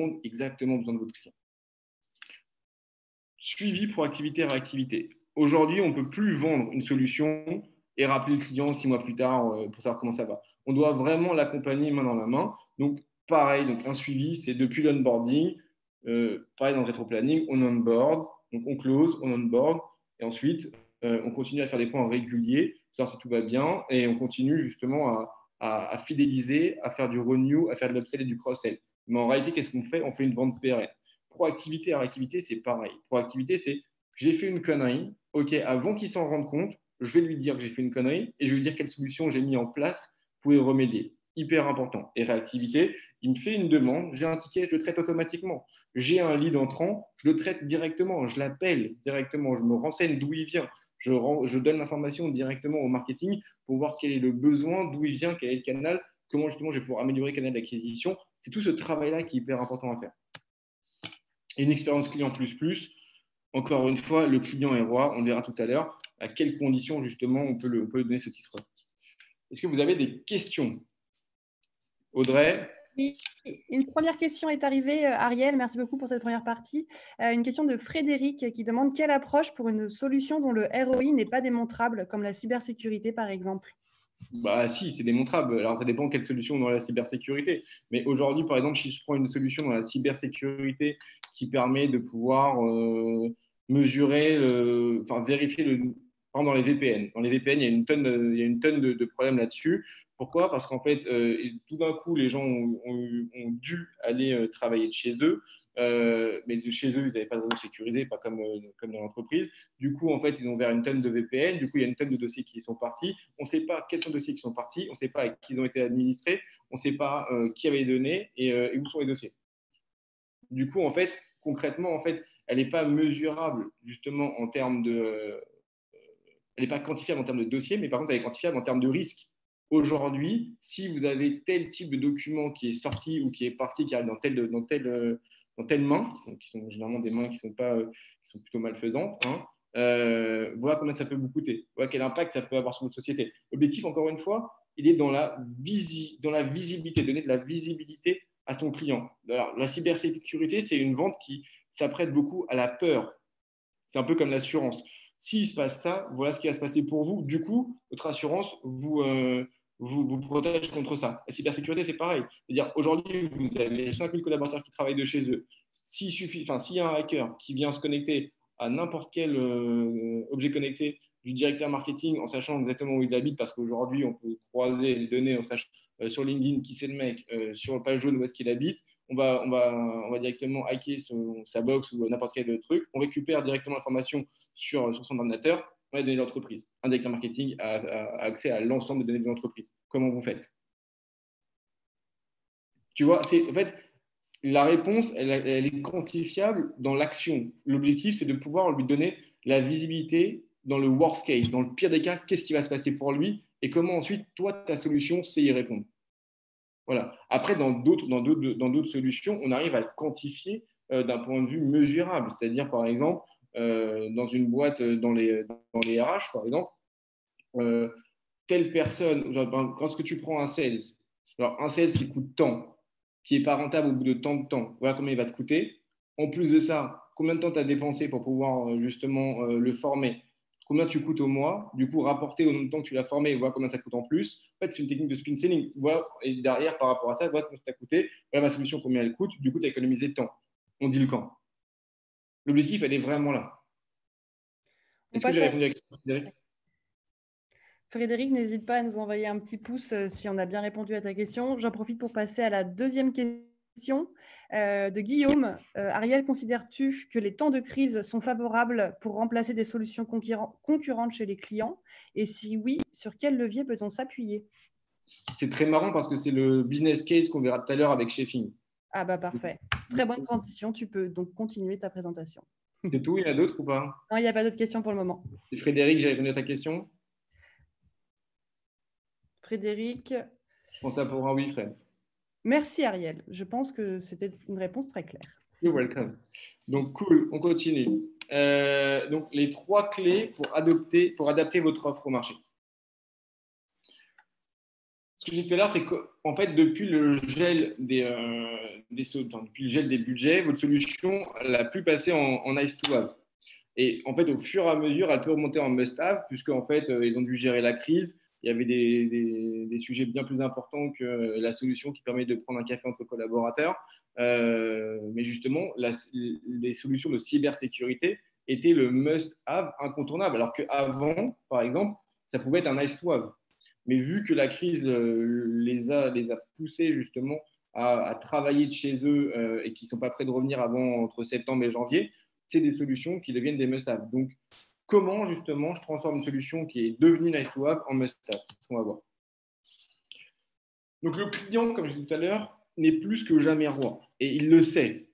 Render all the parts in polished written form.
répondre exactement aux besoins de votre client. Suivi, proactivité, réactivité. Aujourd'hui, on ne peut plus vendre une solution et rappeler le client 6 mois plus tard pour savoir comment ça va. On doit vraiment l'accompagner main dans la main. Donc, pareil, donc un suivi, c'est depuis l'onboarding, pareil dans le rétro-planning, on onboard, donc on close, on onboard, et ensuite, on continue à faire des points réguliers, savoir si tout va bien, et on continue justement à fidéliser, à faire du renew, à faire de l'upsell et du cross-sell. Mais en réalité, qu'est-ce qu'on fait? On fait une vente pérenne. Proactivité, réactivité, c'est pareil. Proactivité, c'est j'ai fait une connerie, ok, avant qu'il s'en rende compte, je vais lui dire que j'ai fait une connerie et je vais lui dire quelle solution j'ai mis en place pour y remédier. Hyper important. Et réactivité, il me fait une demande, j'ai un ticket, je le traite automatiquement. J'ai un lead entrant, je le traite directement, je l'appelle directement, je me renseigne d'où il vient, je donne l'information directement au marketing pour voir quel est le besoin, d'où il vient, quel est le canal, comment justement je vais pouvoir améliorer le canal d'acquisition. C'est tout ce travail-là qui est hyper important à faire. Et une expérience client plus. Encore une fois, le client est roi. On verra tout à l'heure à quelles conditions justement on peut le donner ce titre. Est-ce que vous avez des questions? Audrey? Oui, une première question est arrivée, Ariel, merci beaucoup pour cette première partie. Une question de Frédéric qui demande quelle approche pour une solution dont le ROI n'est pas démontrable, comme la cybersécurité par exemple? Bah si, c'est démontrable. Alors ça dépend quelle solution dans la cybersécurité. Mais aujourd'hui, par exemple, si je prends une solution dans la cybersécurité qui permet de pouvoir mesurer, enfin vérifier par exemple, dans les VPN. Dans les VPN, il y a une tonne de problèmes là-dessus. Pourquoi? Parce qu'en fait, tout d'un coup, les gens ont dû aller travailler de chez eux. Mais de chez eux, ils n'avaient pas de réseau sécurisé, pas comme dans l'entreprise. Du coup, en fait, ils ont ouvert une tonne de VPN. Du coup, il y a une tonne de dossiers qui sont partis. On ne sait pas quels sont les dossiers qui sont partis. On ne sait pas avec qui ils ont été administrés. On ne sait pas qui avait les données et où sont les dossiers. Du coup, en fait, concrètement, en fait, elle n'est pas mesurable justement en termes de. Elle n'est pas quantifiable en termes de dossier, mais par contre, elle est quantifiable en termes de risque. Aujourd'hui, si vous avez tel type de document qui est sorti ou qui est parti, qui arrive dans telle main, donc qui sont généralement des mains qui sont plutôt malfaisantes, hein, voilà combien ça peut vous coûter, voilà quel impact ça peut avoir sur votre société. L'objectif, encore une fois, il est dans la visibilité, donner de la visibilité à son client. Alors, la cybersécurité, c'est une vente qui s'apprête beaucoup à la peur. C'est un peu comme l'assurance. S'il se passe ça, voilà ce qui va se passer pour vous. Du coup, votre assurance vous protège contre ça. La cybersécurité, c'est pareil. C'est-à-dire, aujourd'hui, vous avez 5000 collaborateurs qui travaillent de chez eux. S'il y a un hacker qui vient se connecter à n'importe quel objet connecté du directeur marketing en sachant exactement où il habite, parce qu'aujourd'hui, on peut croiser les données en sachant sur LinkedIn qui c'est le mec, sur le page jaune où est-ce qu'il habite, on va directement hacker sa box ou n'importe quel truc. On récupère directement l'information sur son ordinateur. On va donner l'entreprise. Un directeur marketing a accès à l'ensemble des données de l'entreprise. Comment vous faites? Tu vois, en fait, la réponse, elle est quantifiable dans l'action. L'objectif, c'est de pouvoir lui donner la visibilité dans le worst case, dans le pire des cas, qu'est-ce qui va se passer pour lui et comment ensuite, toi, ta solution, c'est y répondre. Voilà. Après, dans d'autres solutions, on arrive à le quantifier d'un point de vue mesurable. C'est-à-dire, par exemple, dans une boîte, dans les RH, par exemple, telle personne, quand tu prends un sales, alors un sales qui coûte tant, qui n'est pas rentable au bout de tant de temps, voilà combien il va te coûter. En plus de ça, combien de temps tu as dépensé pour pouvoir justement le former? Combien tu coûtes au mois? Du coup, rapporter au nombre de temps que tu l'as formé, voilà combien ça coûte en plus. En fait, c'est une technique de spin selling. Voilà, et derrière, par rapport à ça, voilà combien ça t'a coûté. Voilà ma solution, combien elle coûte. Du coup, tu as économisé de temps. On dit le quand. L'objectif, elle est vraiment là. Est-ce que j'ai répondu à la question, Frédéric? Frédéric, n'hésite pas à nous envoyer un petit pouce si on a bien répondu à ta question. J'en profite pour passer à la deuxième question de Guillaume. Ariel, considères-tu que les temps de crise sont favorables pour remplacer des solutions concurrentes chez les clients? Et si oui, sur quel levier peut-on s'appuyer? C'est très marrant parce que c'est le business case qu'on verra tout à l'heure avec Sheffing. Ah bah parfait. Très bonne transition. Tu peux donc continuer ta présentation. C'est tout? Il y en a d'autres ou pas? Non, il n'y a pas d'autres questions pour le moment. C'est Frédéric, j'ai répondu à ta question? Frédéric. Je pense que ça pour un oui, Fred. Merci Ariel. Je pense que c'était une réponse très claire. You're welcome. Donc, cool, on continue. Donc, les 3 clés pour adapter votre offre au marché. que je disais tout à l'heure, c'est qu'en fait, depuis le gel depuis le gel des budgets, votre solution n'a plus passé en nice to have. Et en fait, au fur et à mesure, elle peut remonter en must-have, puisqu'en fait, ils ont dû gérer la crise. Il y avait des sujets bien plus importants que la solution qui permet de prendre un café entre collaborateurs. Mais justement, les solutions de cybersécurité étaient le must-have incontournable. Alors qu'avant, par exemple, ça pouvait être un nice-to-have. Mais vu que la crise les a poussés justement à travailler de chez eux et qui ne sont pas prêts de revenir avant entre septembre et janvier, c'est des solutions qui deviennent des must-have. Donc, comment justement je transforme une solution qui est devenue nice to have en must-have? On va voir. Donc, le client, comme je disais tout à l'heure, n'est plus que jamais roi. Et il le sait.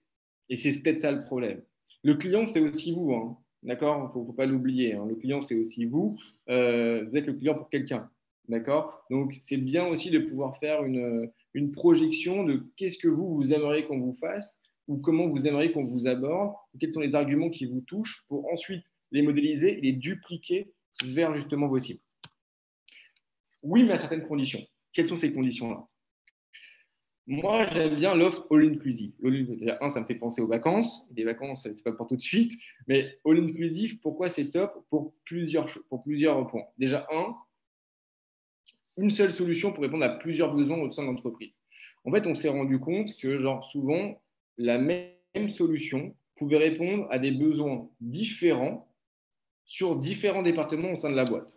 Et c'est peut-être ça le problème. Le client, c'est aussi vous. Hein. D'accord? Il ne faut pas l'oublier. Hein. Le client, c'est aussi vous. Vous êtes le client pour quelqu'un. D'accord? Donc, c'est bien aussi de pouvoir faire une projection de qu'est-ce que vous aimeriez qu'on vous fasse ou comment vous aimeriez qu'on vous aborde, ou quels sont les arguments qui vous touchent pour ensuite les modéliser et les dupliquer vers justement vos cibles. Oui, mais à certaines conditions. Quelles sont ces conditions-là? Moi, j'aime bien l'offre all-inclusive. Déjà, ça me fait penser aux vacances. Les vacances, c'est pas pour tout de suite. Mais all-inclusive, pourquoi c'est top? Pour plusieurs points. Déjà, une seule solution pour répondre à plusieurs besoins au sein de l'entreprise. En fait, on s'est rendu compte que, souvent, la même solution pouvait répondre à des besoins différents sur différents départements au sein de la boîte.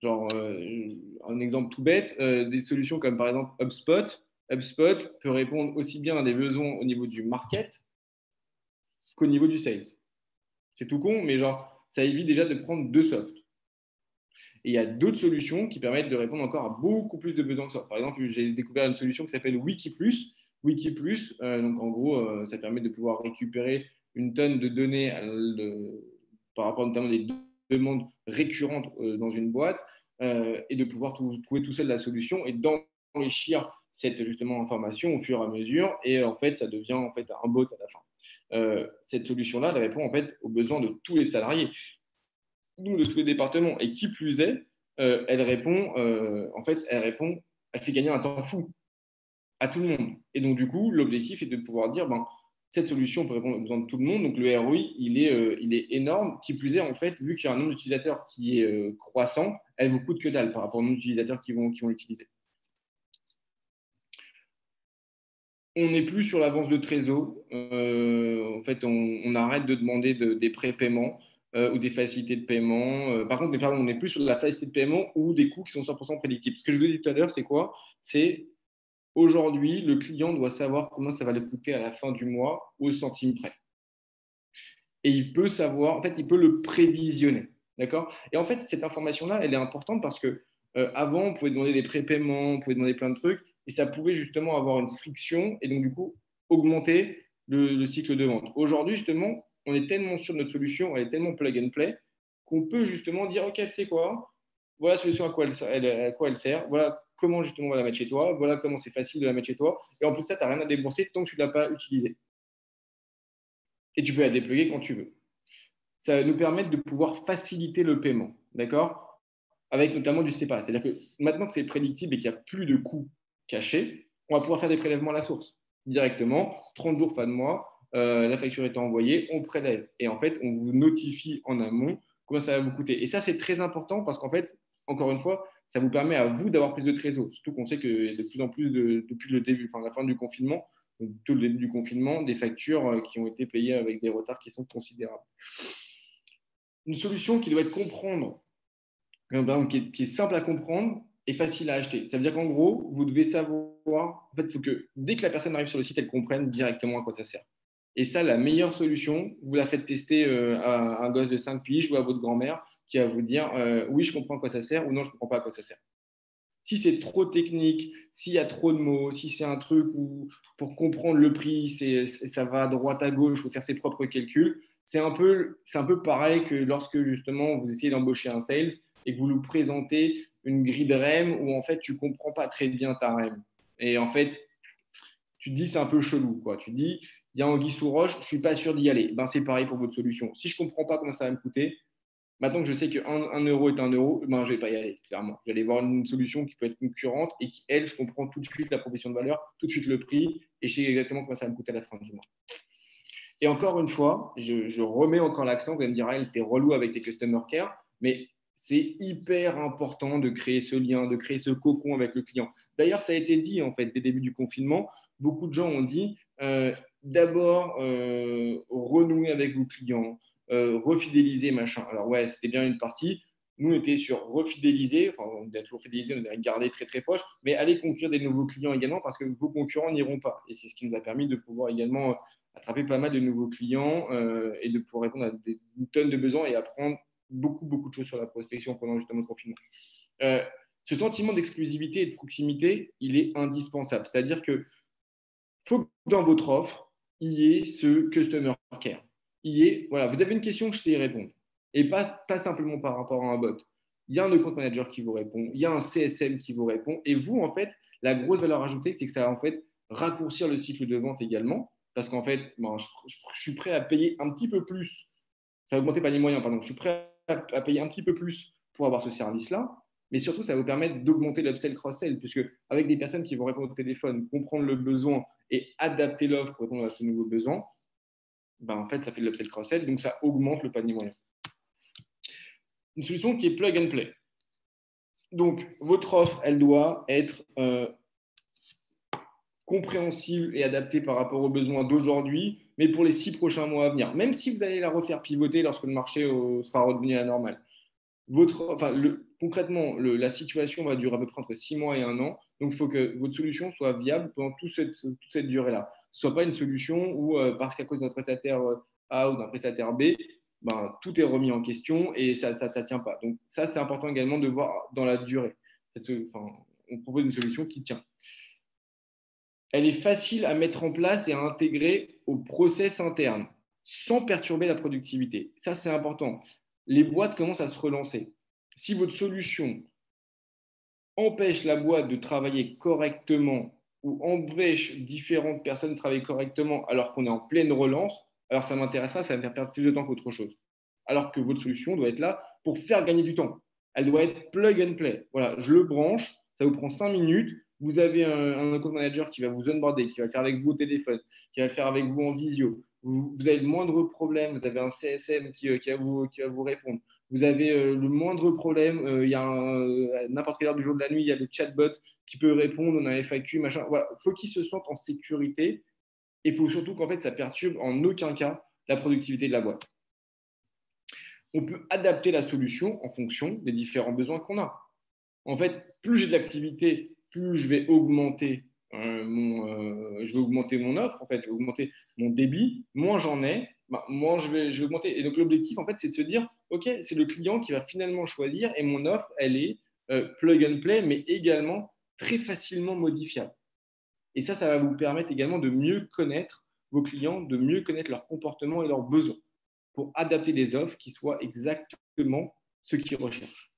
Un exemple tout bête, des solutions comme par exemple HubSpot. HubSpot peut répondre aussi bien à des besoins au niveau du market qu'au niveau du sales. C'est tout con, mais ça évite déjà de prendre deux softs. Et il y a d'autres solutions qui permettent de répondre encore à beaucoup plus de besoins que ça. Par exemple, j'ai découvert une solution qui s'appelle Wikiplus. Wikiplus, donc en gros, ça permet de pouvoir récupérer une tonne de données par rapport notamment à des demandes récurrentes dans une boîte et de pouvoir trouver tout seul la solution et d'enrichir cette justement information au fur et à mesure. Et en fait, ça devient en fait un bot à la fin. Cette solution-là, elle répond en fait aux besoins de tous les salariés, de tous les départements. Et qui plus est, elle fait gagner un temps fou à tout le monde. Et donc, du coup, l'objectif est de pouvoir dire, cette solution peut répondre aux besoins de tout le monde. Donc, le ROI, il est énorme. Qui plus est, en fait, vu qu'il y a un nombre d'utilisateurs qui est croissant, elle vous coûte que dalle par rapport au nombre d'utilisateurs qui vont l'utiliser. On n'est plus sur l'avance de trésor. En fait, on arrête de demander des prépaiements ou des facilités de paiement. Par contre, on n'est plus sur de la facilité de paiement ou des coûts qui sont 100% prédictibles. Ce que je vous ai dit tout à l'heure, c'est quoi? C'est aujourd'hui, le client doit savoir combien ça va le coûter à la fin du mois au centime près. Et il peut savoir, en fait, il peut le prévisionner. D'accord? Et en fait, cette information-là, elle est importante parce que avant, on pouvait demander des prépaiements, on pouvait demander plein de trucs, et ça pouvait justement avoir une friction et donc du coup augmenter le cycle de vente. Aujourd'hui, justement, on est tellement sûr de notre solution, elle est tellement plug and play qu'on peut justement dire, OK, tu sais quoi, voilà la solution à quoi elle sert, voilà comment justement on va la mettre chez toi, voilà comment c'est facile de la mettre chez toi, et en plus ça, tu n'as rien à débourser tant que tu ne l'as pas utilisé. Et tu peux la déployer quand tu veux. Ça va nous permettre de pouvoir faciliter le paiement, d'accord? Avec notamment du CEPA. C'est-à-dire que maintenant que c'est prédictible et qu'il n'y a plus de coûts cachés, on va pouvoir faire des prélèvements à la source directement. 30 jours, fin de mois, la facture est envoyée, on prélève. Et en fait, on vous notifie en amont combien ça va vous coûter. Et ça, c'est très important parce qu'en fait, encore une fois, ça vous permet à vous d'avoir plus de trésor. Surtout qu'on sait que de plus en plus, depuis le début, enfin la fin du confinement, tout le début du confinement, des factures qui ont été payées avec des retards qui sont considérables. Une solution qui doit être comprendre, qui est simple à comprendre et facile à acheter. Ça veut dire qu'en gros, vous devez savoir, en fait, il faut que dès que la personne arrive sur le site, elle comprenne directement à quoi ça sert. Et ça, la meilleure solution, vous la faites tester à un gosse de 5 piges ou à votre grand-mère qui va vous dire oui, je comprends à quoi ça sert ou non, je ne comprends pas à quoi ça sert. Si c'est trop technique, s'il y a trop de mots, si c'est un truc où pour comprendre le prix, ça va à droite à gauche, il faut faire ses propres calculs, c'est un peu pareil que lorsque justement vous essayez d'embaucher un sales et que vous lui présentez une grille de REM où en fait tu ne comprends pas très bien ta REM. Et en fait, tu te dis c'est un peu chelou. Quoi. Tu te dis, il y a anguille sous roche, je ne suis pas sûr d'y aller. Ben, c'est pareil pour votre solution. Si je ne comprends pas comment ça va me coûter, Maintenant que je sais qu'un euro est un euro, ben, je ne vais pas y aller, clairement. Je vais aller voir une solution qui peut être concurrente et qui, elle, je comprends tout de suite la proposition de valeur, tout de suite le prix et je sais exactement combien ça va me coûter à la fin du mois. Et encore une fois, je remets encore l'accent, vous allez me dire, ah, t'es relou avec tes customer care, mais c'est hyper important de créer ce lien, de créer ce cocon avec le client. D'ailleurs, ça a été dit en fait dès le début du confinement. Beaucoup de gens ont dit d'abord renouer avec vos clients, refidéliser, machin. Alors ouais, c'était bien une partie. Nous, on était sur refidéliser, enfin, on a toujours fidélisé, on a gardé très très proche, mais aller conquérir des nouveaux clients également parce que vos concurrents n'iront pas. Et c'est ce qui nous a permis de pouvoir également attraper pas mal de nouveaux clients et de pouvoir répondre à une tonne de besoins et apprendre beaucoup de choses sur la prospection pendant justement le confinement. Euh, Ce sentiment d'exclusivité et de proximité, il est indispensable. C'est-à-dire que faut que dans votre offre, il y ait ce customer care. Il y ait, voilà, vous avez une question, je sais y répondre. Et pas simplement par rapport à un bot. Il y a un account manager qui vous répond, il y a un CSM qui vous répond. Et vous, en fait, la grosse valeur ajoutée, c'est que ça va en fait raccourcir le cycle de vente également. Parce qu'en fait, bon, je suis prêt à payer un petit peu plus. Ça va augmenter pas les moyens, pardon. Je suis prêt à payer un petit peu plus pour avoir ce service-là. Mais surtout, ça va vous permettre d'augmenter l'upsell cross-sell, puisque avec des personnes qui vont répondre au téléphone, comprendre le besoin et adapter l'offre pour répondre à ce nouveau besoin, ben, en fait, ça fait de l'upsell cross-sell, donc ça augmente le panier moyen. Une solution qui est plug and play. Donc, votre offre, elle doit être compréhensible et adaptée par rapport aux besoins d'aujourd'hui, mais pour les 6 prochains mois à venir. Même si vous allez la refaire pivoter lorsque le marché sera redevenu à la normale. Concrètement, la situation va durer à peu près entre 6 mois et 1 an. Donc, il faut que votre solution soit viable pendant toute cette durée-là. Ce ne soit pas une solution où, parce qu'à cause d'un prestataire A ou d'un prestataire B, ben, tout est remis en question et ça ne tient pas. Donc, ça, c'est important également de voir dans la durée. On propose une solution qui tient. Elle est facile à mettre en place et à intégrer au process interne sans perturber la productivité. Ça, c'est important. Les boîtes commencent à se relancer. Si votre solution empêche la boîte de travailler correctement ou empêche différentes personnes de travailler correctement alors qu'on est en pleine relance, alors ça m'intéressera, ça va me faire perdre plus de temps qu'autre chose. Alors que votre solution doit être là pour faire gagner du temps. Elle doit être plug and play. Voilà, je le branche, ça vous prend 5 minutes. Vous avez un account manager qui va vous onboarder, qui va le faire avec vous au téléphone, qui va le faire avec vous en visio. Vous avez le moindre problème, vous avez un CSM qui va vous répondre. Vous avez le moindre problème, il y a n'importe quelle heure du jour de la nuit, il y a le chatbot qui peut répondre, on a un FAQ, machin. Voilà, il faut qu'ils se sentent en sécurité et il faut surtout qu'en fait, ça perturbe en aucun cas la productivité de la boîte. On peut adapter la solution en fonction des différents besoins qu'on a. En fait, plus j'ai de l'activité, plus je vais augmenter mon offre, en fait, je vais augmenter mon débit, moins j'en ai, bah, moins je vais augmenter. Et donc l'objectif, en fait, c'est de se dire, OK, c'est le client qui va finalement choisir et mon offre, elle est plug and play, mais également très facilement modifiable. Et ça va vous permettre également de mieux connaître vos clients, de mieux connaître leurs comportements et leurs besoins pour adapter des offres qui soient exactement ce qu'ils recherchent.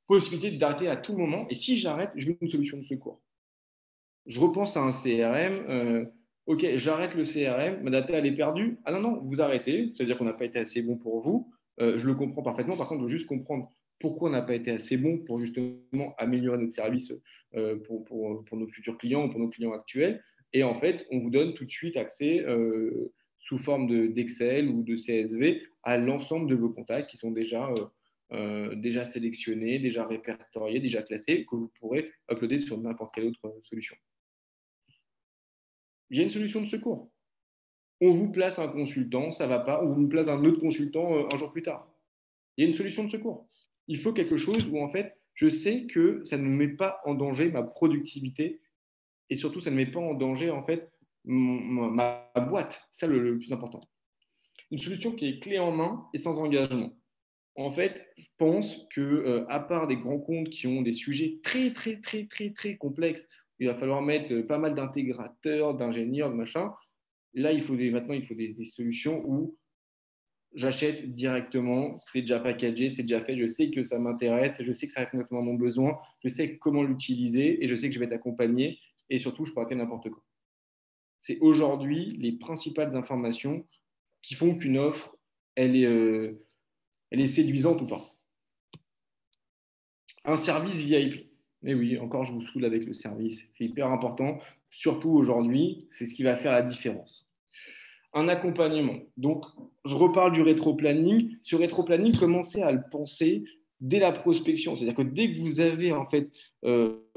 Possibilité d'arrêter à tout moment. Et si j'arrête, je veux une solution de secours. Je repense à un CRM. OK, j'arrête le CRM. Ma data, elle est perdue. Ah non, non, vous arrêtez. C'est-à-dire qu'on n'a pas été assez bon pour vous. Je le comprends parfaitement. Par contre, je veux juste comprendre pourquoi on n'a pas été assez bon pour justement améliorer notre service pour nos futurs clients ou pour nos clients actuels. Et en fait, on vous donne tout de suite accès sous forme d'Excel ou de CSV à l'ensemble de vos contacts qui sont déjà sélectionnés, déjà répertoriés, déjà classés, que vous pourrez uploader sur n'importe quelle autre solution. Il y a une solution de secours. On vous place un consultant, ça ne va pas, ou on vous place un autre consultant un jour plus tard. Il y a une solution de secours. Il faut quelque chose où, en fait, je sais que ça ne met pas en danger ma productivité et surtout, ça ne met pas en danger, en fait, ma boîte. C'est ça le plus important. Une solution qui est clé en main et sans engagement. En fait, je pense que, à part des grands comptes qui ont des sujets très complexes, il va falloir mettre pas mal d'intégrateurs, d'ingénieurs, de machin. Là, maintenant, il faut des solutions où j'achète directement, c'est déjà packagé, c'est déjà fait, je sais que ça m'intéresse, je sais que ça répond exactement à mon besoin, je sais comment l'utiliser et je sais que je vais être accompagné et surtout, je peux arrêter n'importe quoi. C'est aujourd'hui les principales informations qui font qu'une offre, elle est Elle est séduisante ou pas? Un service VIP. Et oui, encore, je vous saoule avec le service. C'est hyper important. Surtout aujourd'hui, c'est ce qui va faire la différence. Un accompagnement. Donc, je reparle du rétro-planning. Ce rétro-planning, commencez à le penser dès la prospection. C'est-à-dire que dès que vous avez en fait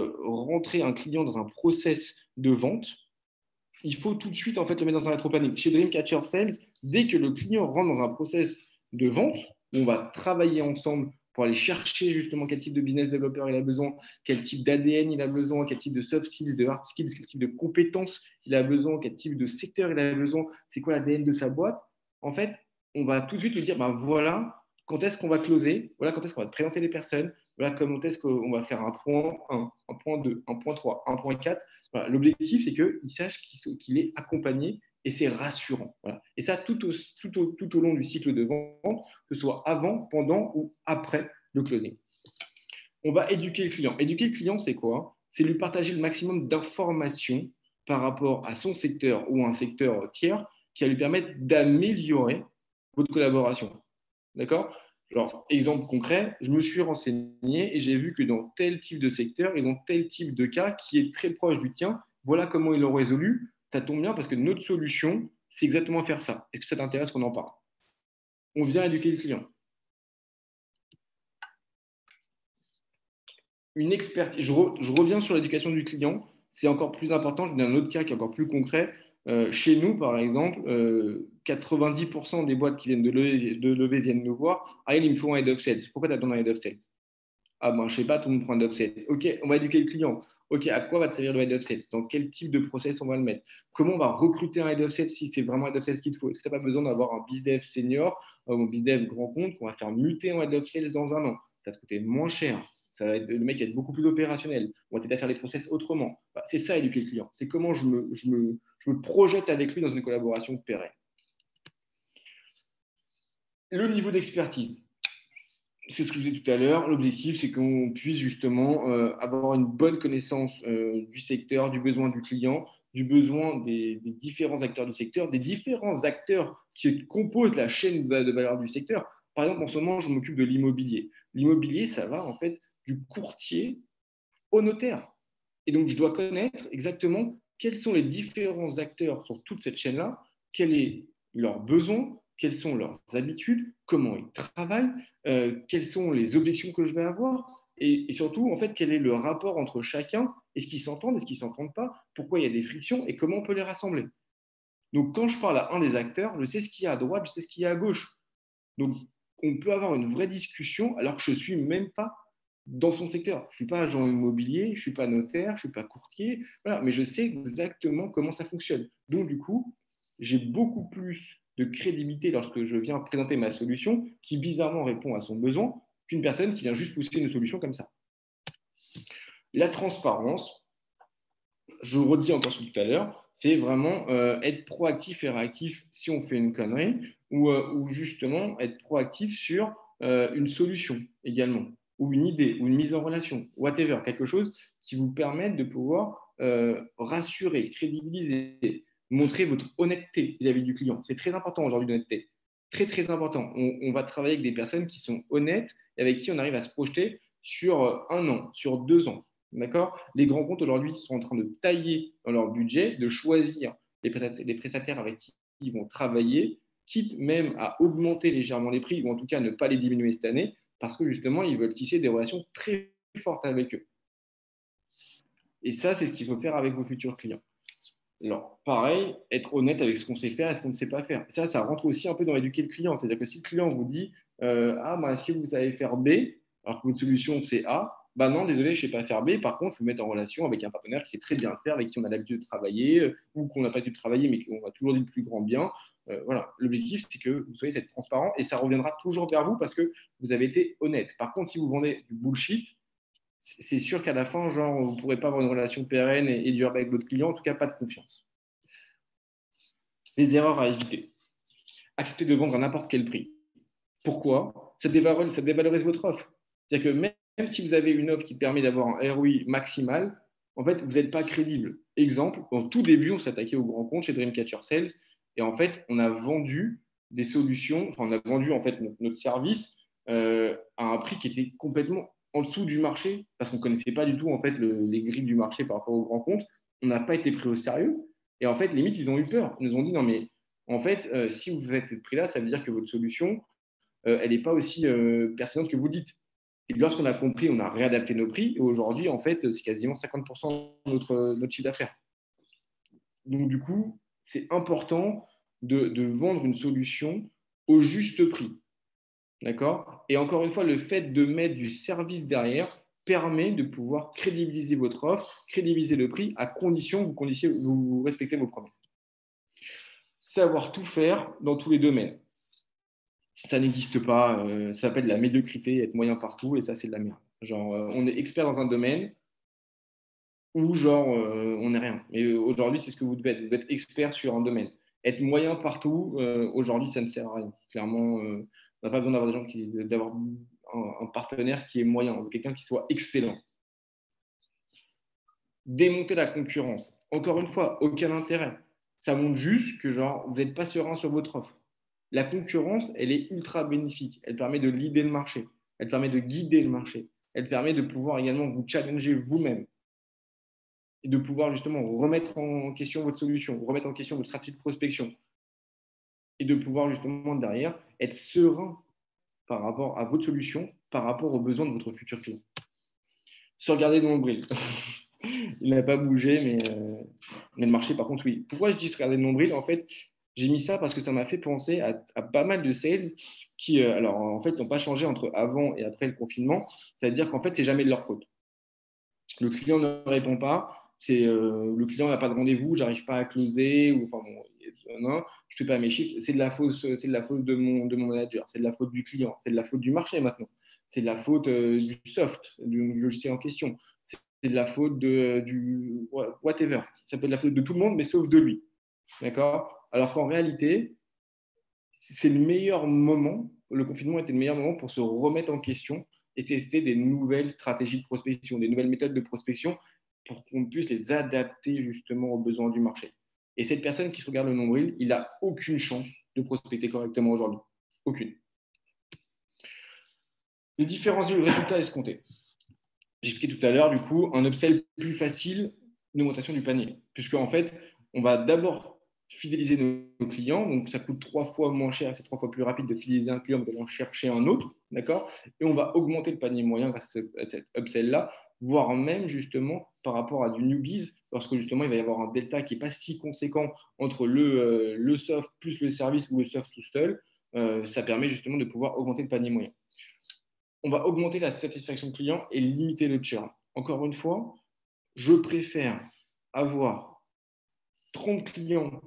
rentré un client dans un process de vente, il faut tout de suite en fait le mettre dans un rétro-planning. Chez Dreamcatcher Sales, dès que le client rentre dans un process de vente, on va travailler ensemble pour aller chercher justement quel type de business developer il a besoin, quel type d'ADN il a besoin, quel type de soft skills, de hard skills, quel type de compétences il a besoin, quel type de secteur il a besoin, c'est quoi l'ADN de sa boîte. En fait, on va tout de suite lui dire, ben voilà, quand est-ce qu'on va closer, voilà quand est-ce qu'on va te présenter les personnes, voilà comment est-ce qu'on va faire un point 1, un point 2, un point 3, un point 4. Voilà, l'objectif, c'est qu'il sache qu'il est accompagné et c'est rassurant. Voilà. Et ça, tout au long du cycle de vente, que ce soit avant, pendant ou après le closing. On va éduquer le client. Éduquer le client, c'est quoi? C'est lui partager le maximum d'informations par rapport à son secteur ou un secteur tiers qui va lui permettre d'améliorer votre collaboration. D'accord? Alors, exemple concret, je me suis renseigné et j'ai vu que dans tel type de secteur, ils ont tel type de cas qui est très proche du tien. Voilà comment ils l'ont résolu. Ça tombe bien parce que notre solution, c'est exactement faire ça. Est-ce que ça t'intéresse qu'on en parle? On vient éduquer le client. Une expertise. Je reviens sur l'éducation du client. C'est encore plus important. Je vous donne un autre cas qui est encore plus concret. Chez nous, par exemple, 90% des boîtes qui viennent de lever viennent nous voir. Ah, il me faut un head of sales. Pourquoi tu as besoin d'un head of sales? Ah ben, je ne sais pas, tout le monde prend un head of sales. Ok, on va éduquer le client. Ok, à quoi va te servir le head of sales? Dans quel type de process on va le mettre? Comment on va recruter un head of sales si c'est vraiment un head of sales qu'il te faut? Est-ce que tu n'as pas besoin d'avoir un bizdev senior ou un bizdev grand compte qu'on va faire muter en head of sales dans un an? Ça va te coûter moins cher. Ça va être, le mec va être beaucoup plus opérationnel. On va t'aider à faire les process autrement. C'est ça, éduquer le client. C'est comment je me projette avec lui dans une collaboration pérenne. Le niveau d'expertise. C'est ce que je disais tout à l'heure. L'objectif, c'est qu'on puisse justement avoir une bonne connaissance du secteur, du besoin du client, du besoin des différents acteurs du secteur, des différents acteurs qui composent la chaîne de valeur du secteur. Par exemple, en ce moment, je m'occupe de l'immobilier. L'immobilier, ça va en fait du courtier au notaire. Et donc, je dois connaître exactement quels sont les différents acteurs sur toute cette chaîne-là, quel est leur besoin, quelles sont leurs habitudes, comment ils travaillent, quelles sont les objections que je vais avoir, et surtout, en fait, quel est le rapport entre chacun, est-ce qu'ils s'entendent, est-ce qu'ils ne s'entendent pas, pourquoi il y a des frictions et comment on peut les rassembler. Donc, quand je parle à un des acteurs, je sais ce qu'il y a à droite, je sais ce qu'il y a à gauche. Donc, on peut avoir une vraie discussion alors que je ne suis même pas dans son secteur. Je ne suis pas agent immobilier, je ne suis pas notaire, je ne suis pas courtier, voilà, mais je sais exactement comment ça fonctionne. Donc, du coup, j'ai beaucoup plus de crédibilité lorsque je viens présenter ma solution qui bizarrement répond à son besoin qu'une personne qui vient juste pousser une solution comme ça. La transparence, je redis encore ce tout à l'heure, c'est vraiment être proactif et réactif si on fait une connerie ou justement être proactif sur une solution également ou une idée ou une mise en relation, whatever, quelque chose qui vous permette de pouvoir rassurer, crédibiliser, montrer votre honnêteté vis-à-vis du client. C'est très important aujourd'hui l'honnêteté. Très, très important. On va travailler avec des personnes qui sont honnêtes et avec qui on arrive à se projeter sur un an, sur 2 ans. D'accord? Les grands comptes aujourd'hui sont en train de tailler dans leur budget, de choisir les prestataires avec qui ils vont travailler, quitte même à augmenter légèrement les prix ou en tout cas ne pas les diminuer cette année parce que justement, ils veulent tisser des relations très fortes avec eux. Et ça, c'est ce qu'il faut faire avec vos futurs clients. Alors, pareil, être honnête avec ce qu'on sait faire et ce qu'on ne sait pas faire. Ça rentre aussi un peu dans éduquer le client. C'est-à-dire que si le client vous dit ah, moi, est-ce que vous savez faire B alors que votre solution c'est A, bah non, désolé, je ne sais pas faire B. Par contre, je vous mettre en relation avec un partenaire qui sait très bien le faire, avec qui on a l'habitude de travailler ou qu'on n'a pas l'habitude de travailler, mais qu'on va toujours dire le plus grand bien. Voilà, l'objectif, c'est que vous soyez transparent et ça reviendra toujours vers vous parce que vous avez été honnête. Par contre, si vous vendez du bullshit, c'est sûr qu'à la fin, genre, vous ne pourrez pas avoir une relation pérenne et durable avec votre client, en tout cas pas de confiance. Les erreurs à éviter. Accepter de vendre à n'importe quel prix. Pourquoi? Ça dévalorise votre offre. C'est-à-dire que même si vous avez une offre qui permet d'avoir un ROI maximal, en fait, vous n'êtes pas crédible. Exemple, au tout début, on s'attaquait aux grands comptes chez Dreamcatcher Sales et en fait, on a vendu des solutions, enfin, on a vendu en fait notre service à un prix qui était complètement en dessous du marché, parce qu'on ne connaissait pas du tout en fait, les grilles du marché par rapport aux grands comptes. On n'a pas été pris au sérieux. Et en fait, limite, ils ont eu peur. Ils nous ont dit, non, mais en fait, si vous faites ce prix-là, ça veut dire que votre solution, elle n'est pas aussi pertinente que vous dites. Et lorsqu'on a compris, on a réadapté nos prix. Et aujourd'hui, en fait, c'est quasiment 50% de notre chiffre d'affaires. Donc, du coup, c'est important de vendre une solution au juste prix. D'accord? Et encore une fois, le fait de mettre du service derrière permet de pouvoir crédibiliser votre offre, crédibiliser le prix, à condition que vous respectez vos promesses. Savoir tout faire dans tous les domaines. Ça n'existe pas. Ça s'appelle la médiocrité, être moyen partout, et ça, c'est de la merde. Genre, on est expert dans un domaine ou genre, on n'est rien. Et aujourd'hui, c'est ce que vous devez être. Vous devez être expert sur un domaine. Être moyen partout, aujourd'hui, ça ne sert à rien. Clairement, on n'a pas besoin d'avoir des gens d'avoir un partenaire qui est moyen, quelqu'un qui soit excellent. Démonter la concurrence. Encore une fois, aucun intérêt. Ça montre juste que genre, vous n'êtes pas serein sur votre offre. La concurrence, elle est ultra bénéfique. Elle permet de leader le marché. Elle permet de guider le marché. Elle permet de pouvoir également vous challenger vous-même et de pouvoir justement remettre en question votre solution, remettre en question votre stratégie de prospection et de pouvoir justement derrière être serein par rapport à votre solution, par rapport aux besoins de votre futur client. Se regarder le nombril. Il n'a pas bougé, mais le marché, par contre, oui. Pourquoi je dis se regarder le nombril? En fait, j'ai mis ça parce que ça m'a fait penser à pas mal de sales qui, alors, en fait, n'ont pas changé entre avant et après le confinement. C'est-à-dire qu'en fait, c'est jamais de leur faute. Le client ne répond pas. Le client n'a pas de rendez-vous, j'arrive pas à closer, ou enfin bon, non, je fais pas mes chiffres. C'est de la faute de mon manager, c'est de la faute du client, c'est de la faute du marché maintenant, c'est de la faute du soft, du logiciel en question, c'est de la faute du whatever. Ça peut être de la faute de tout le monde, mais sauf de lui. D'accord? Alors qu'en réalité, c'est le meilleur moment, le confinement était le meilleur moment pour se remettre en question et tester des nouvelles stratégies de prospection, des nouvelles méthodes de prospection pour qu'on puisse les adapter justement aux besoins du marché. Et cette personne qui se regarde le nombril, il n'a aucune chance de prospecter correctement aujourd'hui. Aucune. Les différents résultats escomptés. J'ai expliqué tout à l'heure, du coup, un upsell plus facile, une augmentation du panier. Puisque, en fait, on va d'abord fidéliser nos clients. Donc, ça coûte 3 fois moins cher, c'est 3 fois plus rapide de fidéliser un client que d'aller en chercher un autre. D'accord? Et on va augmenter le panier moyen grâce à cet upsell-là, voire même, justement, par rapport à du newbies, lorsque, justement, il va y avoir un delta qui n'est pas si conséquent entre le soft plus le service ou le soft tout seul. Ça permet, justement, de pouvoir augmenter le panier moyen. On va augmenter la satisfaction client et limiter le churn. Encore une fois, je préfère avoir 30 clients